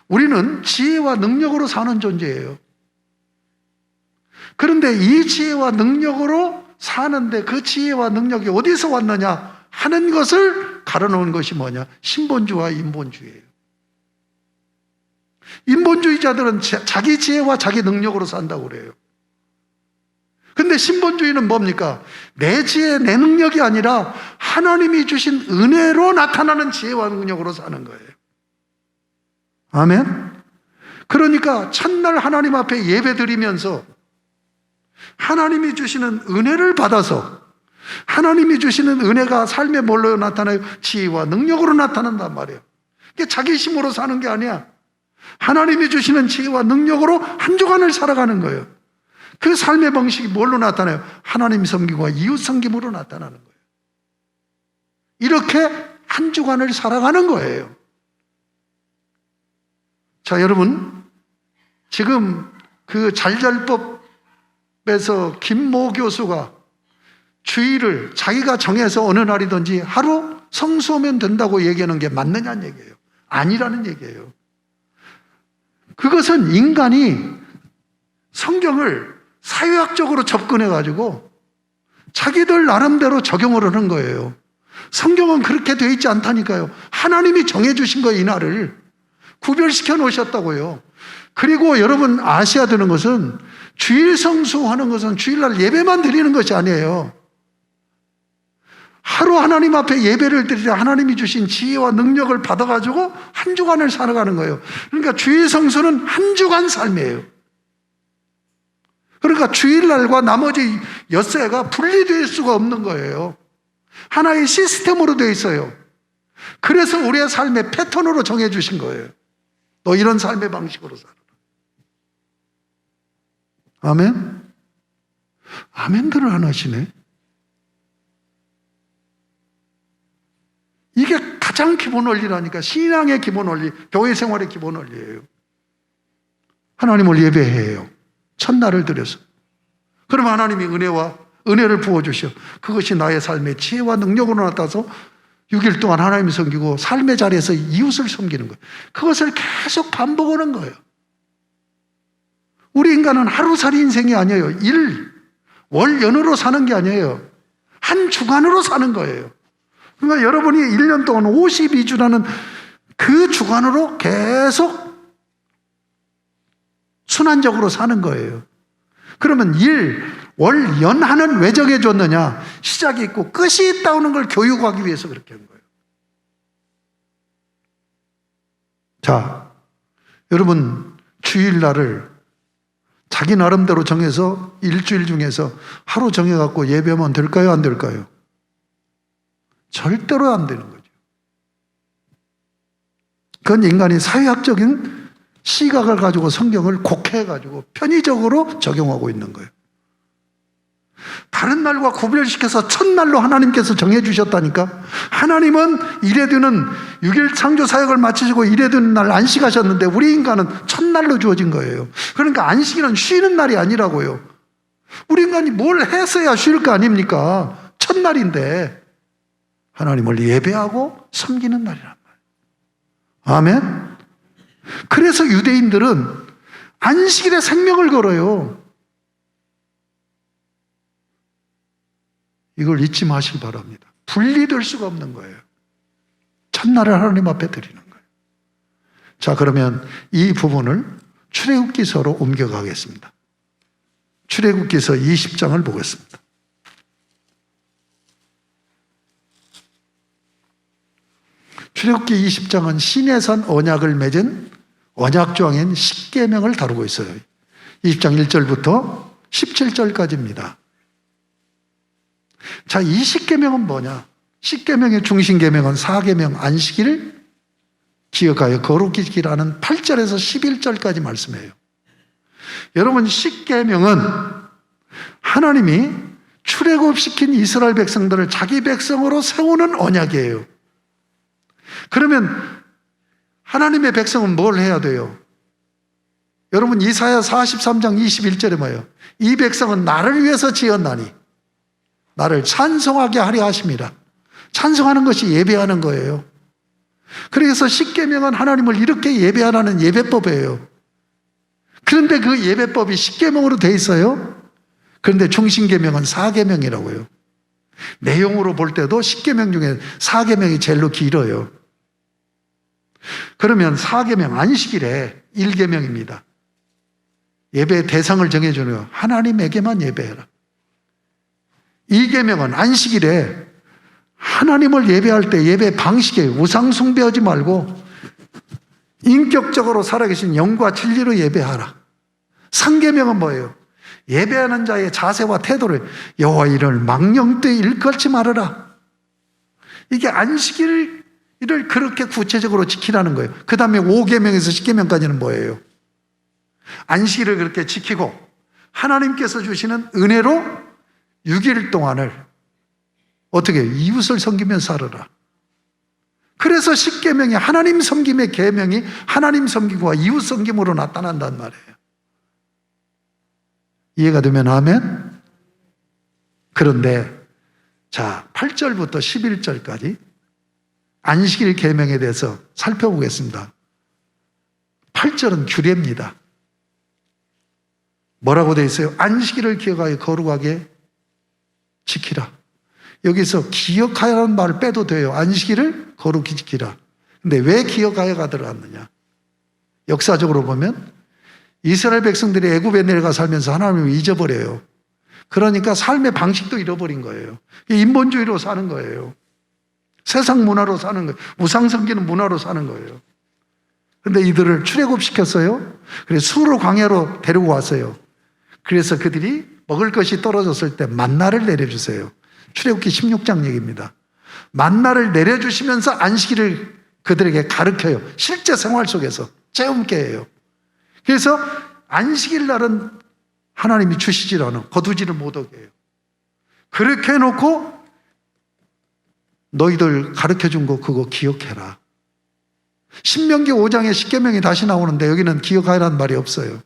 우리는 지혜와 능력으로 사는 존재예요. 그런데 이 지혜와 능력으로 사는데 그 지혜와 능력이 어디서 왔느냐 하는 것을 가려놓은 것이 뭐냐? 신본주의와 인본주의예요. 인본주의자들은 자기 지혜와 자기 능력으로 산다고 그래요. 근데 신본주의는 뭡니까? 내 지혜, 내 능력이 아니라 하나님이 주신 은혜로 나타나는 지혜와 능력으로 사는 거예요. 아멘? 그러니까 첫날 하나님 앞에 예배 드리면서 하나님이 주시는 은혜를 받아서 하나님이 주시는 은혜가 삶에 뭘로 나타나요? 지혜와 능력으로 나타난단 말이에요. 이게 자기 힘으로 사는 게 아니야. 하나님이 주시는 지혜와 능력으로 한 주간을 살아가는 거예요. 그 삶의 방식이 뭘로 나타나요? 하나님 섬김과 이웃 섬김으로 나타나는 거예요. 이렇게 한 주간을 살아가는 거예요. 자, 여러분, 지금 그 잘잘법에서 김모 교수가 주일을 자기가 정해서 어느 날이든지 하루 성수하면 된다고 얘기하는 게 맞느냐는 얘기예요. 아니라는 얘기예요. 그것은 인간이 성경을 사회학적으로 접근해가지고 자기들 나름대로 적용을 하는 거예요. 성경은 그렇게 되어 있지 않다니까요. 하나님이 정해주신 거예요. 이 날을 구별시켜 놓으셨다고요. 그리고 여러분 아셔야 되는 것은 주일 성수하는 것은 주일날 예배만 드리는 것이 아니에요. 하루 하나님 앞에 예배를 드리려 하나님이 주신 지혜와 능력을 받아가지고 한 주간을 살아가는 거예요. 그러니까 주일 성수는 한 주간 삶이에요. 그러니까 주일날과 나머지 엿새가 분리될 수가 없는 거예요. 하나의 시스템으로 되어 있어요. 그래서 우리의 삶의 패턴으로 정해주신 거예요. 너 이런 삶의 방식으로 살아라. 아멘? 아멘들을 안 하시네. 이게 가장 기본 원리라니까. 신앙의 기본 원리, 교회 생활의 기본 원리예요. 하나님을 예배해요. 첫날을 들여서. 그러면 하나님이 은혜와 은혜를 부어주셔. 그것이 나의 삶의 지혜와 능력으로 나타나서 6일 동안 하나님을 섬기고 삶의 자리에서 이웃을 섬기는 거예요. 그것을 계속 반복하는 거예요. 우리 인간은 하루살이 인생이 아니에요. 월, 연으로 사는 게 아니에요. 한 주간으로 사는 거예요. 그러니까 여러분이 1년 동안 52주라는 그 주간으로 계속 순환적으로 사는 거예요. 그러면 월, 연 하는 왜 정해줬느냐? 시작이 있고 끝이 있다는 걸 교육하기 위해서 그렇게 한 거예요. 자, 여러분 주일날을 자기 나름대로 정해서 일주일 중에서 하루 정해갖고 예배하면 될까요? 안 될까요? 절대로 안 되는 거죠. 그건 인간이 사회학적인 시각을 가지고 성경을 곡해가지고 편의적으로 적용하고 있는 거예요. 다른 날과 구별시켜서 첫날로 하나님께서 정해주셨다니까. 하나님은 일에 드는 6일 창조 사역을 마치시고 일에 드는 날 안식하셨는데 우리 인간은 첫날로 주어진 거예요. 그러니까 안식일은 쉬는 날이 아니라고요. 우리 인간이 뭘 했어야 쉴 거 아닙니까? 첫날인데 하나님을 예배하고 섬기는 날이란 말이에요. 아멘. 그래서 유대인들은 안식일에 생명을 걸어요. 이걸 잊지 마시기 바랍니다. 분리될 수가 없는 거예요. 첫날을 하나님 앞에 드리는 거예요. 자, 그러면 이 부분을 출애굽기서로 옮겨가겠습니다. 출애굽기서 20장을 보겠습니다. 출애굽기 20장은 시내산 언약을 맺은 언약조항인 십계명을 다루고 있어요. 20장 1절부터 17절까지입니다. 자, 이 십계명은 뭐냐? 십계명의 중심계명은 사계명 안식일을 기억하여 거룩히 지키라는 8절에서 11절까지 말씀해요. 여러분, 십계명은 하나님이 출애굽시킨 이스라엘 백성들을 자기 백성으로 세우는 언약이에요. 그러면 하나님의 백성은 뭘 해야 돼요? 여러분, 이사야 43장 21절에 뭐예요? 이 백성은 나를 위해서 지었나니 나를 찬송하게 하려 하십니다. 찬송하는 것이 예배하는 거예요. 그래서 십계명은 하나님을 이렇게 예배하라는 예배법이에요. 그런데 그 예배법이 십계명으로 돼 있어요. 그런데 중심계명은 사계명이라고요. 내용으로 볼 때도 십계명 중에 사계명이 제일로 길어요. 그러면 사계명 안식일에 1계명입니다. 예배 대상을 정해주는 하나님에게만 예배해라. 2계명은 안식일에 하나님을 예배할 때 예배 방식에 우상 숭배하지 말고 인격적으로 살아계신 영과 진리로 예배하라. 3계명은 뭐예요? 예배하는 자의 자세와 태도를 여호와 이름을 망령되이 일컬지 말아라. 이게 안식일을 그렇게 구체적으로 지키라는 거예요. 그 다음에 5계명에서 10계명까지는 뭐예요? 안식일을 그렇게 지키고 하나님께서 주시는 은혜로 6일 동안을 어떻게 이웃을 섬기며 살아라. 그래서 10계명이 하나님 섬김의 계명이 하나님 섬김과 이웃 섬김으로 나타난단 말이에요. 이해가 되면 아멘? 그런데 자, 8절부터 11절까지 안식일 계명에 대해서 살펴보겠습니다. 8절은 규례입니다. 뭐라고 되어 있어요? 안식일을 기억하여 거룩하게 지키라. 여기서 기억하여라는 말을 빼도 돼요. 안식일을 거룩히 지키라. 근데 왜 기억하여가 들어갔느냐? 역사적으로 보면 이스라엘 백성들이 애굽에 내려가 살면서 하나님을 잊어버려요. 그러니까 삶의 방식도 잃어버린 거예요. 인본주의로 사는 거예요. 세상 문화로 사는 거예요. 우상 섬기는 문화로 사는 거예요. 그런데 이들을 출애굽시켰어요. 그래서 수르 광야로 데리고 왔어요. 그래서 그들이 먹을 것이 떨어졌을 때 만나를 내려주세요. 출애굽기 16장 얘기입니다. 만나를 내려주시면서 안식일을 그들에게 가르쳐요. 실제 생활 속에서 체험케 해요. 그래서 안식일 날은 하나님이 주시질 않아. 거두지를 못하게 해요. 그렇게 해놓고 너희들 가르쳐준 거 그거 기억해라. 신명기 5장에 십계명이 다시 나오는데 여기는 기억하라는 말이 없어요.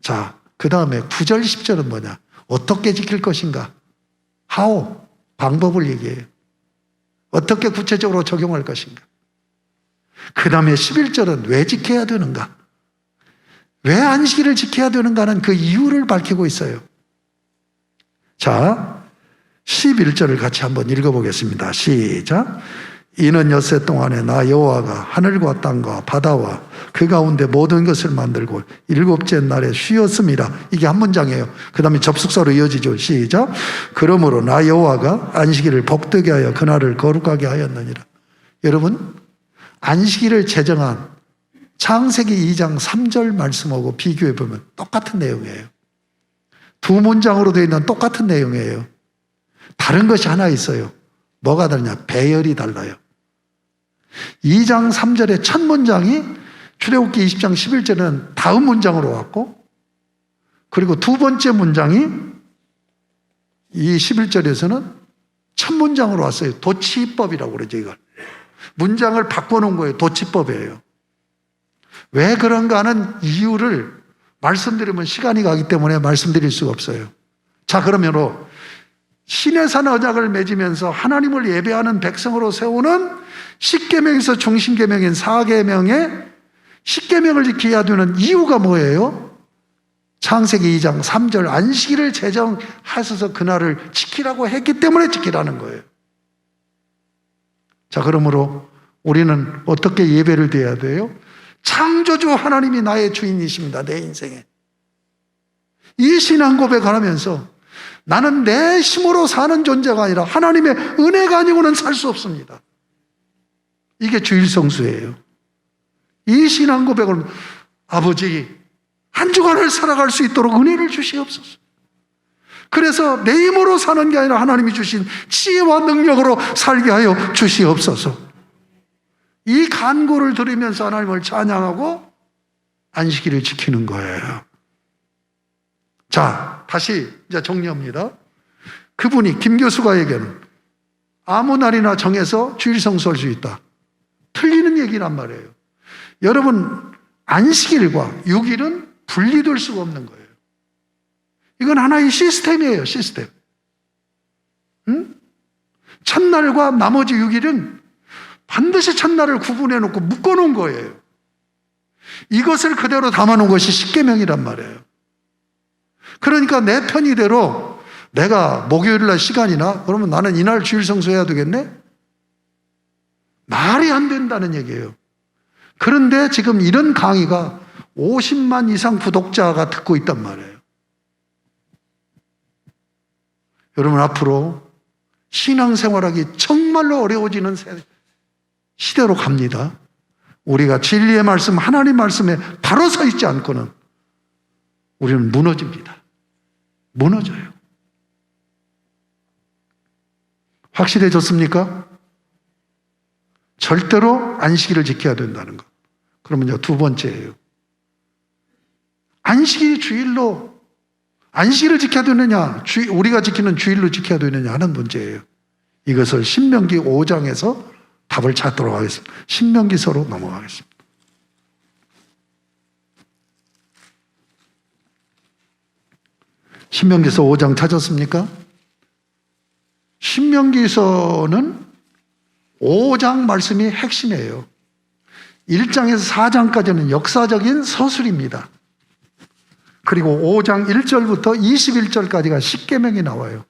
자, 그 다음에 9절 10절은 뭐냐? 어떻게 지킬 것인가? how, 방법을 얘기해요. 어떻게 구체적으로 적용할 것인가? 그 다음에 11절은 왜 지켜야 되는가? 왜 안식일을 지켜야 되는가는 그 이유를 밝히고 있어요. 자, 11절을 같이 한번 읽어보겠습니다. 시작. 이는 엿새 동안에 나 여호와가 하늘과 땅과 바다와 그 가운데 모든 것을 만들고 일곱째 날에 쉬었음이라. 이게 한 문장이에요. 그 다음에 접속사로 이어지죠. 시작. 그러므로 나 여호와가 안식일을 복되게 하여 그날을 거룩하게 하였느니라. 여러분, 안식일을 제정한 창세기 2장 3절 말씀하고 비교해 보면 똑같은 내용이에요. 두 문장으로 되어 있는 똑같은 내용이에요. 다른 것이 하나 있어요. 뭐가 다르냐? 배열이 달라요. 2장 3절의 첫 문장이 출애굽기 20장 11절은 다음 문장으로 왔고, 그리고 두 번째 문장이 이 11절에서는 첫 문장으로 왔어요. 도치법이라고 그러죠, 이걸. 문장을 바꿔놓은 거예요. 도치법이에요. 왜 그런가 하는 이유를 말씀드리면 시간이 가기 때문에 말씀드릴 수가 없어요. 자, 그러므로 시내산 언약을 맺으면서 하나님을 예배하는 백성으로 세우는 10계명에서 중심계명인 4계명의 10계명을 지켜야 되는 이유가 뭐예요? 창세기 2장 3절 안식일을 제정하셔서 그날을 지키라고 했기 때문에 지키라는 거예요. 자, 그러므로 우리는 어떻게 예배를 드려야 돼요? 창조주 하나님이 나의 주인이십니다. 내 인생에. 이 신앙 고백하면서 나는 내 힘으로 사는 존재가 아니라 하나님의 은혜가 아니고는 살 수 없습니다. 이게 주일성수예요. 이 신앙 고백을 아버지 한 주간을 살아갈 수 있도록 은혜를 주시옵소서. 그래서 내 힘으로 사는 게 아니라 하나님이 주신 지혜와 능력으로 살게 하여 주시옵소서. 이 간구를 들으면서 하나님을 찬양하고 안식일을 지키는 거예요. 자, 다시 이제 정리합니다. 그분이 김 교수가 얘기하는 아무 날이나 정해서 주일 성수할 수 있다. 틀리는 얘기란 말이에요. 여러분, 안식일과 6일은 분리될 수가 없는 거예요. 이건 하나의 시스템이에요, 시스템. 응? 첫날과 나머지 6일은 반드시 첫날을 구분해 놓고 묶어 놓은 거예요. 이것을 그대로 담아 놓은 것이 십계명이란 말이에요. 그러니까 내 편의대로 내가 목요일 날 시간이나 그러면 나는 이날 주일 성수해야 되겠네? 말이 안 된다는 얘기예요. 그런데 지금 이런 강의가 50만 이상 구독자가 듣고 있단 말이에요. 여러분, 앞으로 신앙생활하기 정말로 어려워지는 시대로 갑니다. 우리가 진리의 말씀, 하나님 말씀에 바로 서 있지 않고는 우리는 무너집니다. 무너져요. 확실해졌습니까? 절대로 안식일을 지켜야 된다는 것. 그러면 두 번째예요. 안식일이 주일로, 안식일을 지켜야 되느냐, 우리가 지키는 주일로 지켜야 되느냐 하는 문제예요. 이것을 신명기 5장에서 답을 찾도록 하겠습니다. 신명기서로 넘어가겠습니다. 신명기서 5장 찾았습니까? 신명기서는 5장 말씀이 핵심이에요. 1장에서 4장까지는 역사적인 서술입니다. 그리고 5장 1절부터 21절까지가 십계명이 나와요.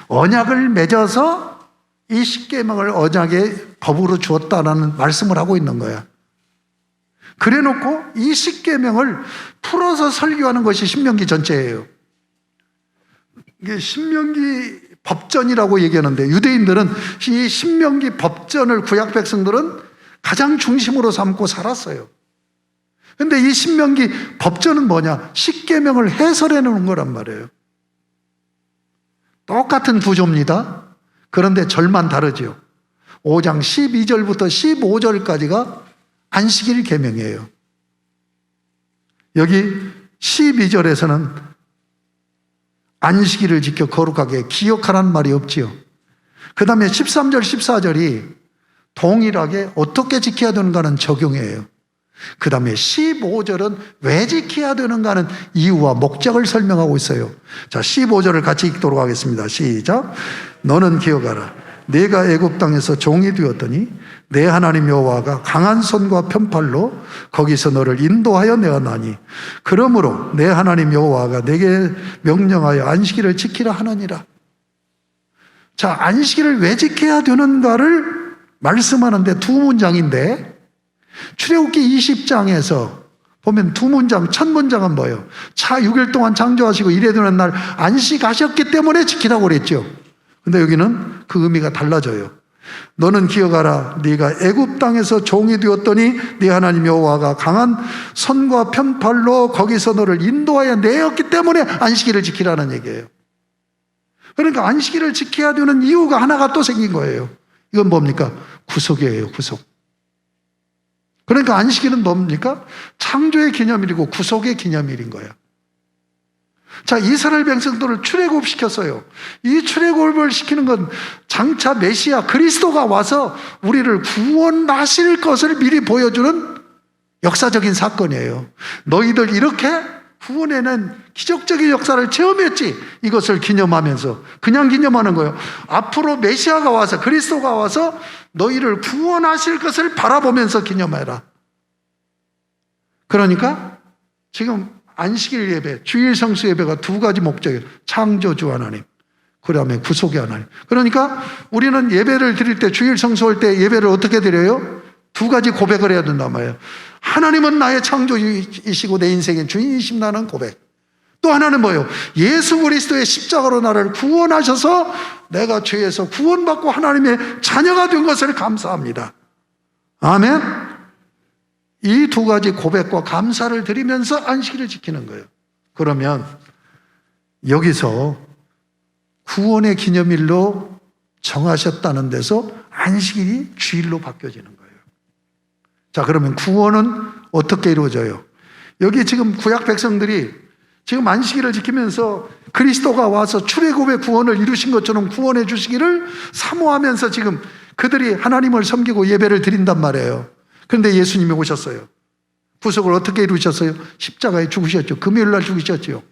언약을 맺어서 이 십계명을 언약의 법으로 주었다라는 말씀을 하고 있는 거야. 그래놓고 이 십계명을 풀어서 설교하는 것이 신명기 전체예요. 이게 신명기 법전이라고 얘기하는데 유대인들은 이 신명기 법전을 구약 백성들은 가장 중심으로 삼고 살았어요. 그런데 이 신명기 법전은 뭐냐? 십계명을 해설해 놓은 거란 말이에요. 똑같은 구조입니다. 그런데 절만 다르죠. 5장 12절부터 15절까지가 안식일 계명이에요. 여기 12절에서는 안식일을 지켜 거룩하게 기억하라는 말이 없지요. 그 다음에 13절, 14절이 동일하게 어떻게 지켜야 되는가는 적용이에요. 그 다음에 15절은 왜 지켜야 되는가 하는 이유와 목적을 설명하고 있어요. 자, 15절을 같이 읽도록 하겠습니다. 시작. 너는 기억하라. 내가 애굽 땅에서 종이 되었더니 내 하나님 여호와가 강한 손과 편팔로 거기서 너를 인도하여 내었나니 그러므로 내 하나님 여호와가 내게 명령하여 안식일을 지키라 하느니라. 자, 안식일을 왜 지켜야 되는가를 말씀하는데 두 문장인데 출애굽기 20장에서 보면 두 문장, 첫 문장은 뭐예요? 차 6일 동안 창조하시고 일에 드는 날 안식하셨기 때문에 지키라고 그랬죠. 근데 여기는 그 의미가 달라져요. 너는 기억하라. 네가 애굽 땅에서 종이 되었더니 네 하나님 여호와가 강한 손과 편팔로 거기서 너를 인도하여 내었기 때문에 안식일을 지키라는 얘기예요. 그러니까 안식일을 지켜야 되는 이유가 하나가 또 생긴 거예요. 이건 뭡니까? 구속이에요. 구속. 그러니까 안식일은 뭡니까? 창조의 기념일이고 구속의 기념일인 거예요. 자, 이스라엘 백성들을 출애굽시켰어요. 이 출애굽을 시키는 건 장차 메시아 그리스도가 와서 우리를 구원하실 것을 미리 보여주는 역사적인 사건이에요. 너희들 이렇게 구원에는 기적적인 역사를 체험했지. 이것을 기념하면서 그냥 기념하는 거예요. 앞으로 메시아가 와서 그리스도가 와서 너희를 구원하실 것을 바라보면서 기념해라. 그러니까 지금 안식일 예배, 주일 성수 예배가 두 가지 목적이에요. 창조주 하나님, 그 다음에 구속의 하나님. 그러니까 우리는 예배를 드릴 때, 주일 성수할 때 예배를 어떻게 드려요? 두 가지 고백을 해야 된단 말이에요. 하나님은 나의 창조주이시고 내 인생의 주인이십니다는 고백. 또 하나는 뭐예요? 예수 그리스도의 십자가로 나를 구원하셔서 내가 죄에서 구원받고 하나님의 자녀가 된 것을 감사합니다. 아멘. 이 두 가지 고백과 감사를 드리면서 안식일을 지키는 거예요. 그러면 여기서 구원의 기념일로 정하셨다는 데서 안식일이 주일로 바뀌어지는 거예요. 자, 그러면 구원은 어떻게 이루어져요? 여기 지금 구약 백성들이 지금 안식일을 지키면서 그리스도가 와서 출애굽의 구원을 이루신 것처럼 구원해 주시기를 사모하면서 지금 그들이 하나님을 섬기고 예배를 드린단 말이에요. 그런데 예수님이 오셨어요. 구속을 어떻게 이루셨어요? 십자가에 죽으셨죠. 금요일 날 죽으셨죠.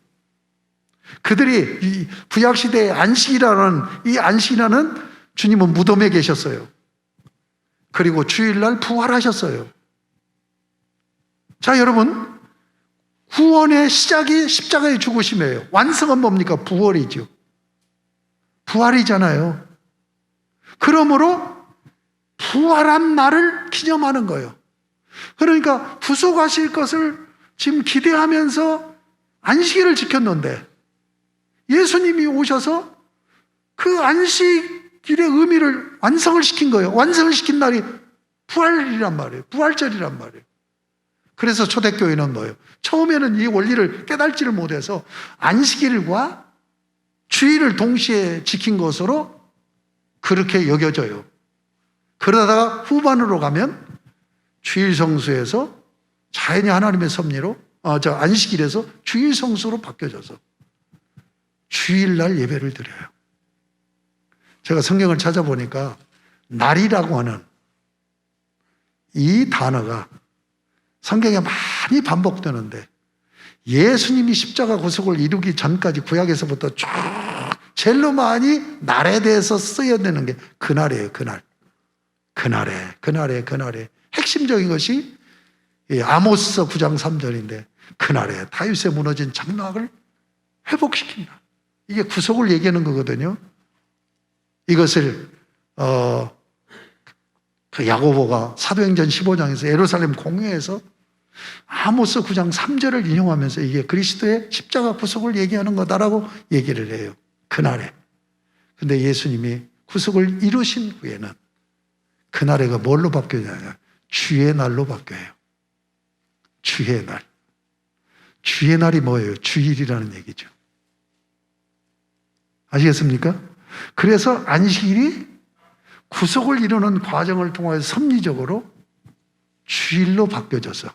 그들이 이 구약시대의 안식이라는 이 안식이라는 주님은 무덤에 계셨어요. 그리고 주일날 부활하셨어요. 자, 여러분, 구원의 시작이 십자가의 죽으심이에요. 완성은 뭡니까? 부활이죠. 부활이잖아요. 그러므로 부활한 날을 기념하는 거예요. 그러니까 구속하실 것을 지금 기대하면서 안식일을 지켰는데 예수님이 오셔서 그 안식일의 의미를 완성을 시킨 거예요. 완성을 시킨 날이 부활이란 말이에요. 부활절이란 말이에요. 그래서 초대교회는 뭐예요? 처음에는 이 원리를 깨달지를 못해서 안식일과 주일을 동시에 지킨 것으로 그렇게 여겨져요. 그러다가 후반으로 가면 주일 성수에서 자연히 하나님의 섭리로 안식일에서 주일 성수로 바뀌어져서 주일날 예배를 드려요. 제가 성경을 찾아보니까 날이라고 하는 이 단어가 성경에 많이 반복되는데 예수님이 십자가 구속을 이루기 전까지 구약에서부터 쭉 제일로 많이 날에 대해서 쓰여지는 게 그날이에요. 그날에 핵심적인 것이 아모스 9장 3절인데 그날에 다윗의 무너진 장막을 회복시킨다. 이게 구속을 얘기하는 거거든요. 이것을 그 야고보가 사도행전 15장에서 예루살렘 공회에서 아모스 9장 3절을 인용하면서 이게 그리스도의 십자가 구속을 얘기하는 거다라고 얘기를 해요. 그날에. 근데 예수님이 구속을 이루신 후에는 그날에가 뭘로 바뀌냐면 주의 날로 바뀌어요. 주의 날. 주의 날이 뭐예요? 주일이라는 얘기죠. 아시겠습니까? 그래서 안식일이 구속을 이루는 과정을 통해서 섭리적으로 주일로 바뀌어져서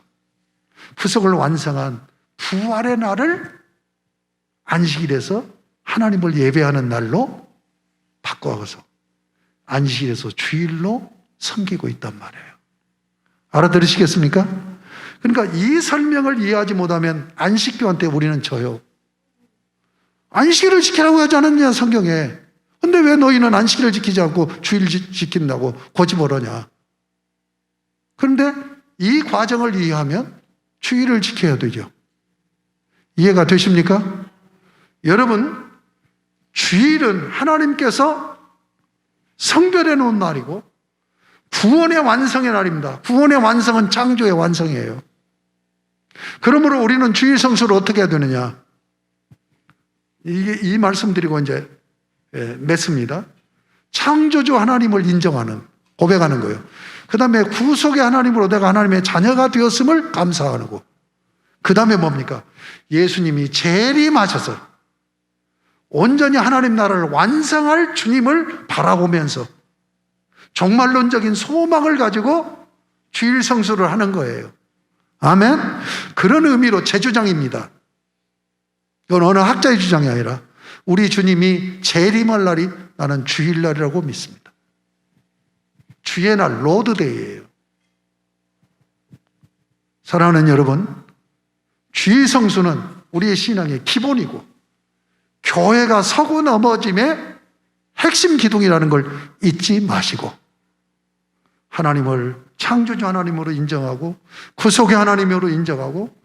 구속을 완성한 부활의 날을 안식일에서 하나님을 예배하는 날로 바꿔서 안식일에서 주일로 섬기고 있단 말이에요. 알아들으시겠습니까? 그러니까 이 설명을 이해하지 못하면 안식교한테 우리는 져요. 안식일을 지키라고 하지 않았냐 성경에. 근데 왜 너희는 안식일을 지키지 않고 주일 지킨다고 고집을 그런데 이 과정을 이해하면 주일을 지켜야 되죠. 이해가 되십니까? 여러분, 주일은 하나님께서 성별해 놓은 날이고 구원의 완성의 날입니다. 구원의 완성은 창조의 완성이에요. 그러므로 우리는 주일 성수를 어떻게 해야 되느냐? 이 말씀 드리고 이제 맺습니다. 창조주 하나님을 인정하는, 고백하는 거예요. 그 다음에 구속의 하나님으로 내가 하나님의 자녀가 되었음을 감사하는 거. 그 다음에 뭡니까? 예수님이 재림하셔서 온전히 하나님 나라를 완성할 주님을 바라보면서 종말론적인 소망을 가지고 주일 성수를 하는 거예요. 아멘? 그런 의미로 제 주장입니다. 이건 어느 학자의 주장이 아니라 우리 주님이 재림할 날이 나는 주일날이라고 믿습니다. 주의 날, 로드데이예요. 사랑하는 여러분, 주일 성수는 우리의 신앙의 기본이고 교회가 서고 넘어짐의 핵심 기둥이라는 걸 잊지 마시고 하나님을 창조주 하나님으로 인정하고 구속의 하나님으로 인정하고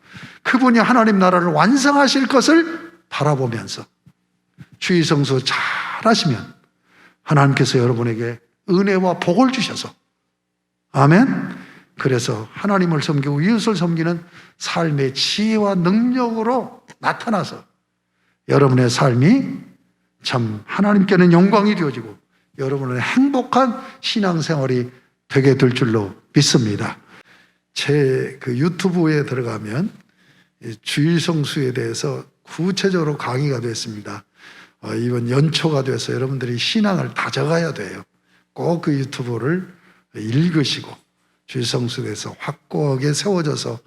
그분이 하나님 나라를 완성하실 것을 바라보면서 주일 성수 잘 하시면 하나님께서 여러분에게 은혜와 복을 주셔서 아멘. 그래서 하나님을 섬기고 이웃을 섬기는 삶의 지혜와 능력으로 나타나서 여러분의 삶이 참 하나님께는 영광이 되어지고 여러분의 행복한 신앙생활이 되게 될 줄로 믿습니다. 제 유튜브에 들어가면 주일 성수에 대해서 구체적으로 강의가 됐습니다. 이번 연초가 돼서 여러분들이 신앙을 다져가야 돼요. 꼭 그 유튜브를 읽으시고 주일 성수에 대해서 확고하게 세워져서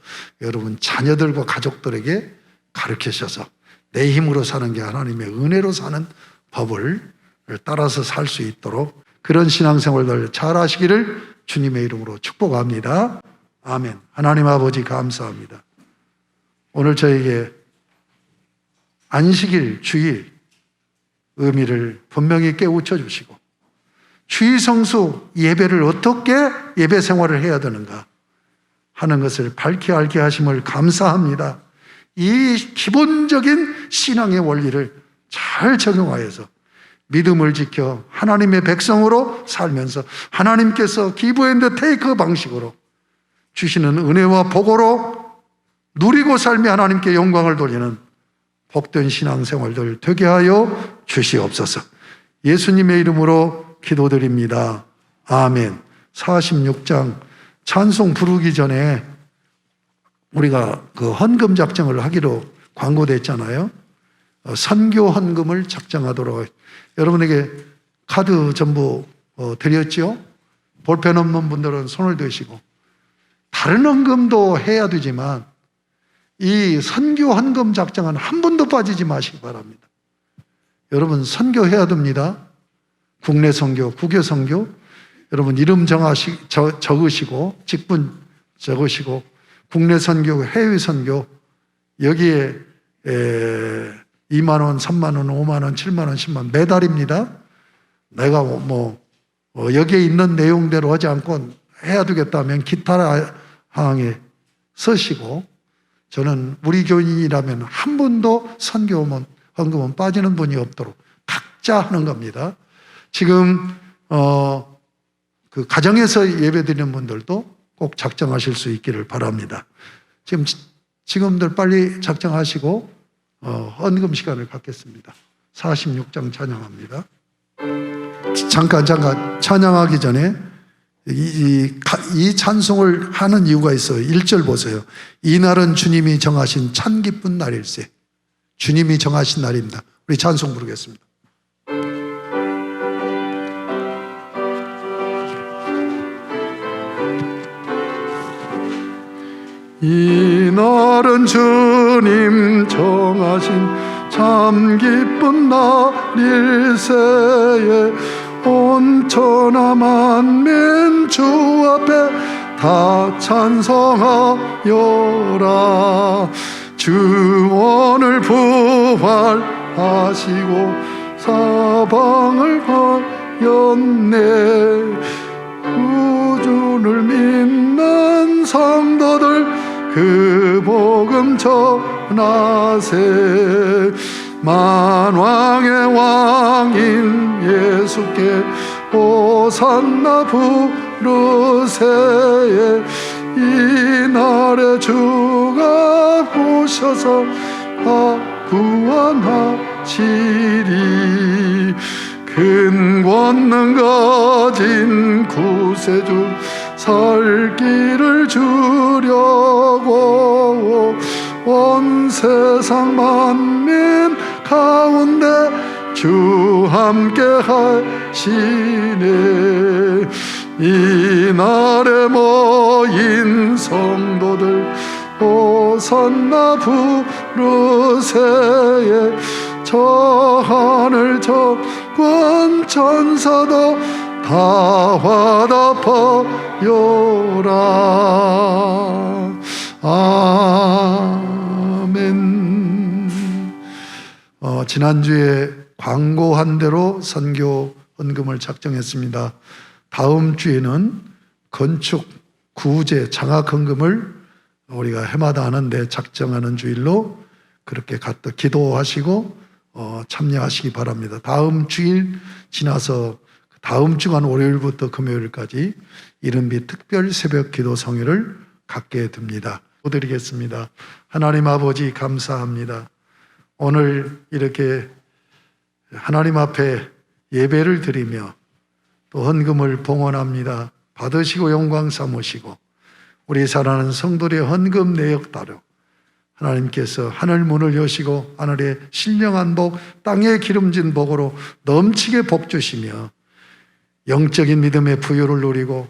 여러분 자녀들과 가족들에게 가르치셔서 내 힘으로 사는 게 하나님의 은혜로 사는 법을 따라서 살 수 있도록 그런 신앙생활들 잘 하시기를 주님의 이름으로 축복합니다. 아멘. 하나님 아버지 감사합니다. 오늘 저에게 안식일, 주일 의미를 분명히 깨우쳐 주시고 주일 성수 예배를 어떻게 예배 생활을 해야 되는가 하는 것을 밝히 알게 하심을 감사합니다. 이 기본적인 신앙의 원리를 잘 적용하여서 믿음을 지켜 하나님의 백성으로 살면서 하나님께서 기브 앤드 테이크 방식으로 주시는 은혜와 복으로 누리고 삶이 하나님께 영광을 돌리는 복된 신앙생활들 되게 하여 주시옵소서. 예수님의 이름으로 기도드립니다. 아멘. 46장 찬송 부르기 전에 우리가 그 헌금 작정을 하기로 광고됐잖아요. 선교 헌금을 작정하도록 여러분에게 카드 전부 드렸죠. 볼펜 없는 분들은 손을 드시고 다른 헌금도 해야 되지만 이 선교 헌금 작정은 한 분도 빠지지 마시기 바랍니다. 여러분 선교해야 됩니다. 국내 선교, 국외 선교 여러분 이름 적으시고 직분 적으시고 국내 선교, 해외 선교 여기에 2만 원, 3만 원, 5만 원, 7만 원, 10만 원 매달입니다. 내가 여기에 있는 내용대로 하지 않고 해야 되겠다면 기타 항에 서시고 저는 우리 교인이라면 한 분도 선교 헌금은 빠지는 분이 없도록 각자 하는 겁니다. 지금 그 가정에서 예배드리는 분들도 꼭 작정하실 수 있기를 바랍니다. 지금들 빨리 작정하시고 헌금 시간을 갖겠습니다. 46장 찬양합니다. 잠깐 찬양하기 전에 이 찬송을 하는 이유가 있어요. 1절 보세요. 이날은 주님이 정하신 참 기쁜 날일세. 주님이 정하신 날입니다. 우리 찬송 부르겠습니다. 이날은 주님 정하신 참 기쁜 날일세에 온 천하 만민 주 앞에 다 찬송하여라. 주 오늘 부활하시고 사방을 하였네. 구주를 믿는 성도들 그 복음 전하세. 만왕의 왕인 예수께 호산나 부르세. 이날에 주가 오셔서 구원하시리. 큰 권능 가진 구세주 살 길을 주려고 온 세상 만민 가운데 주 함께 하시네. 이날에 모인 성도들 호산나 부르세. 저 하늘 저 권 천사도 다 화답하여라. 아멘. 지난주에 광고한 대로 선교 헌금을 작정했습니다. 다음 주에는 건축, 구제, 장학 헌금을 우리가 해마다 하는데 작정하는 주일로 그렇게 갖다 기도하시고 참여하시기 바랍니다. 다음 주일 지나서 다음 주간 월요일부터 금요일까지 이른비 특별 새벽 기도 성회를 갖게 됩니다. 드리겠습니다. 하나님 아버지 감사합니다. 오늘 이렇게 하나님 앞에 예배를 드리며 또 헌금을 봉헌합니다. 받으시고 영광 삼으시고 우리 사랑하는 성도의 헌금 내역 따로 하나님께서 하늘 문을 여시고 하늘의 신령한 복, 땅에 기름진 복으로 넘치게 복 주시며 영적인 믿음의 부여를 누리고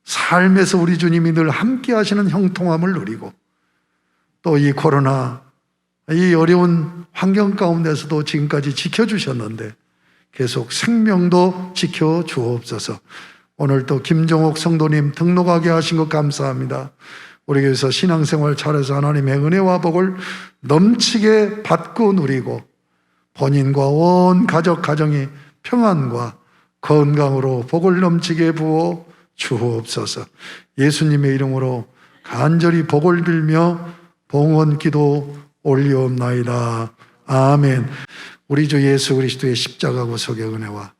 삶에서 우리 주님이 늘 함께 하시는 형통함을 누리고 또 이 코로나 이 어려운 환경 가운데서도 지금까지 지켜주셨는데 계속 생명도 지켜주옵소서. 오늘 또 김종옥 성도님 등록하게 하신 것 감사합니다. 우리 교회에서 신앙생활 잘해서 하나님의 은혜와 복을 넘치게 받고 누리고 본인과 온 가족 가정이 평안과 건강으로 복을 넘치게 부어 주옵소서. 예수님의 이름으로 간절히 복을 빌며 봉헌 기도 올리옵나이다. 아멘. 우리 주 예수 그리스도의 십자가 구속의 은혜와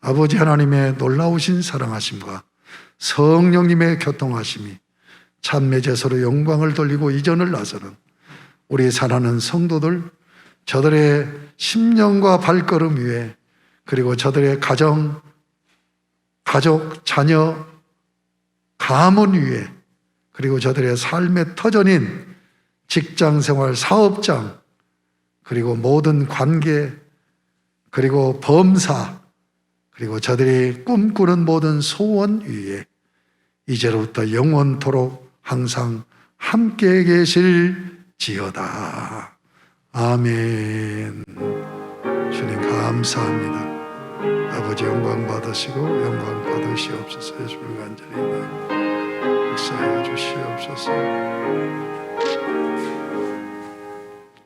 아버지 하나님의 놀라우신 사랑하심과 성령님의 교통하심이 찬미 제사로 영광을 돌리고 이전을 나서는 우리 사랑하는 성도들, 저들의 심령과 발걸음 위에 그리고 저들의 가정, 가족, 자녀, 가문 위에 그리고 저들의 삶의 터전인 직장생활, 사업장 그리고 모든 관계 그리고 범사 그리고 저들이 꿈꾸는 모든 소원 위에 이제로부터 영원토록 항상 함께 계실지어다. 아멘. 주님 감사합니다. 아버지 영광 받으시고 영광 받으시옵소서. 예수를 간절히 역사하여 주시옵소서.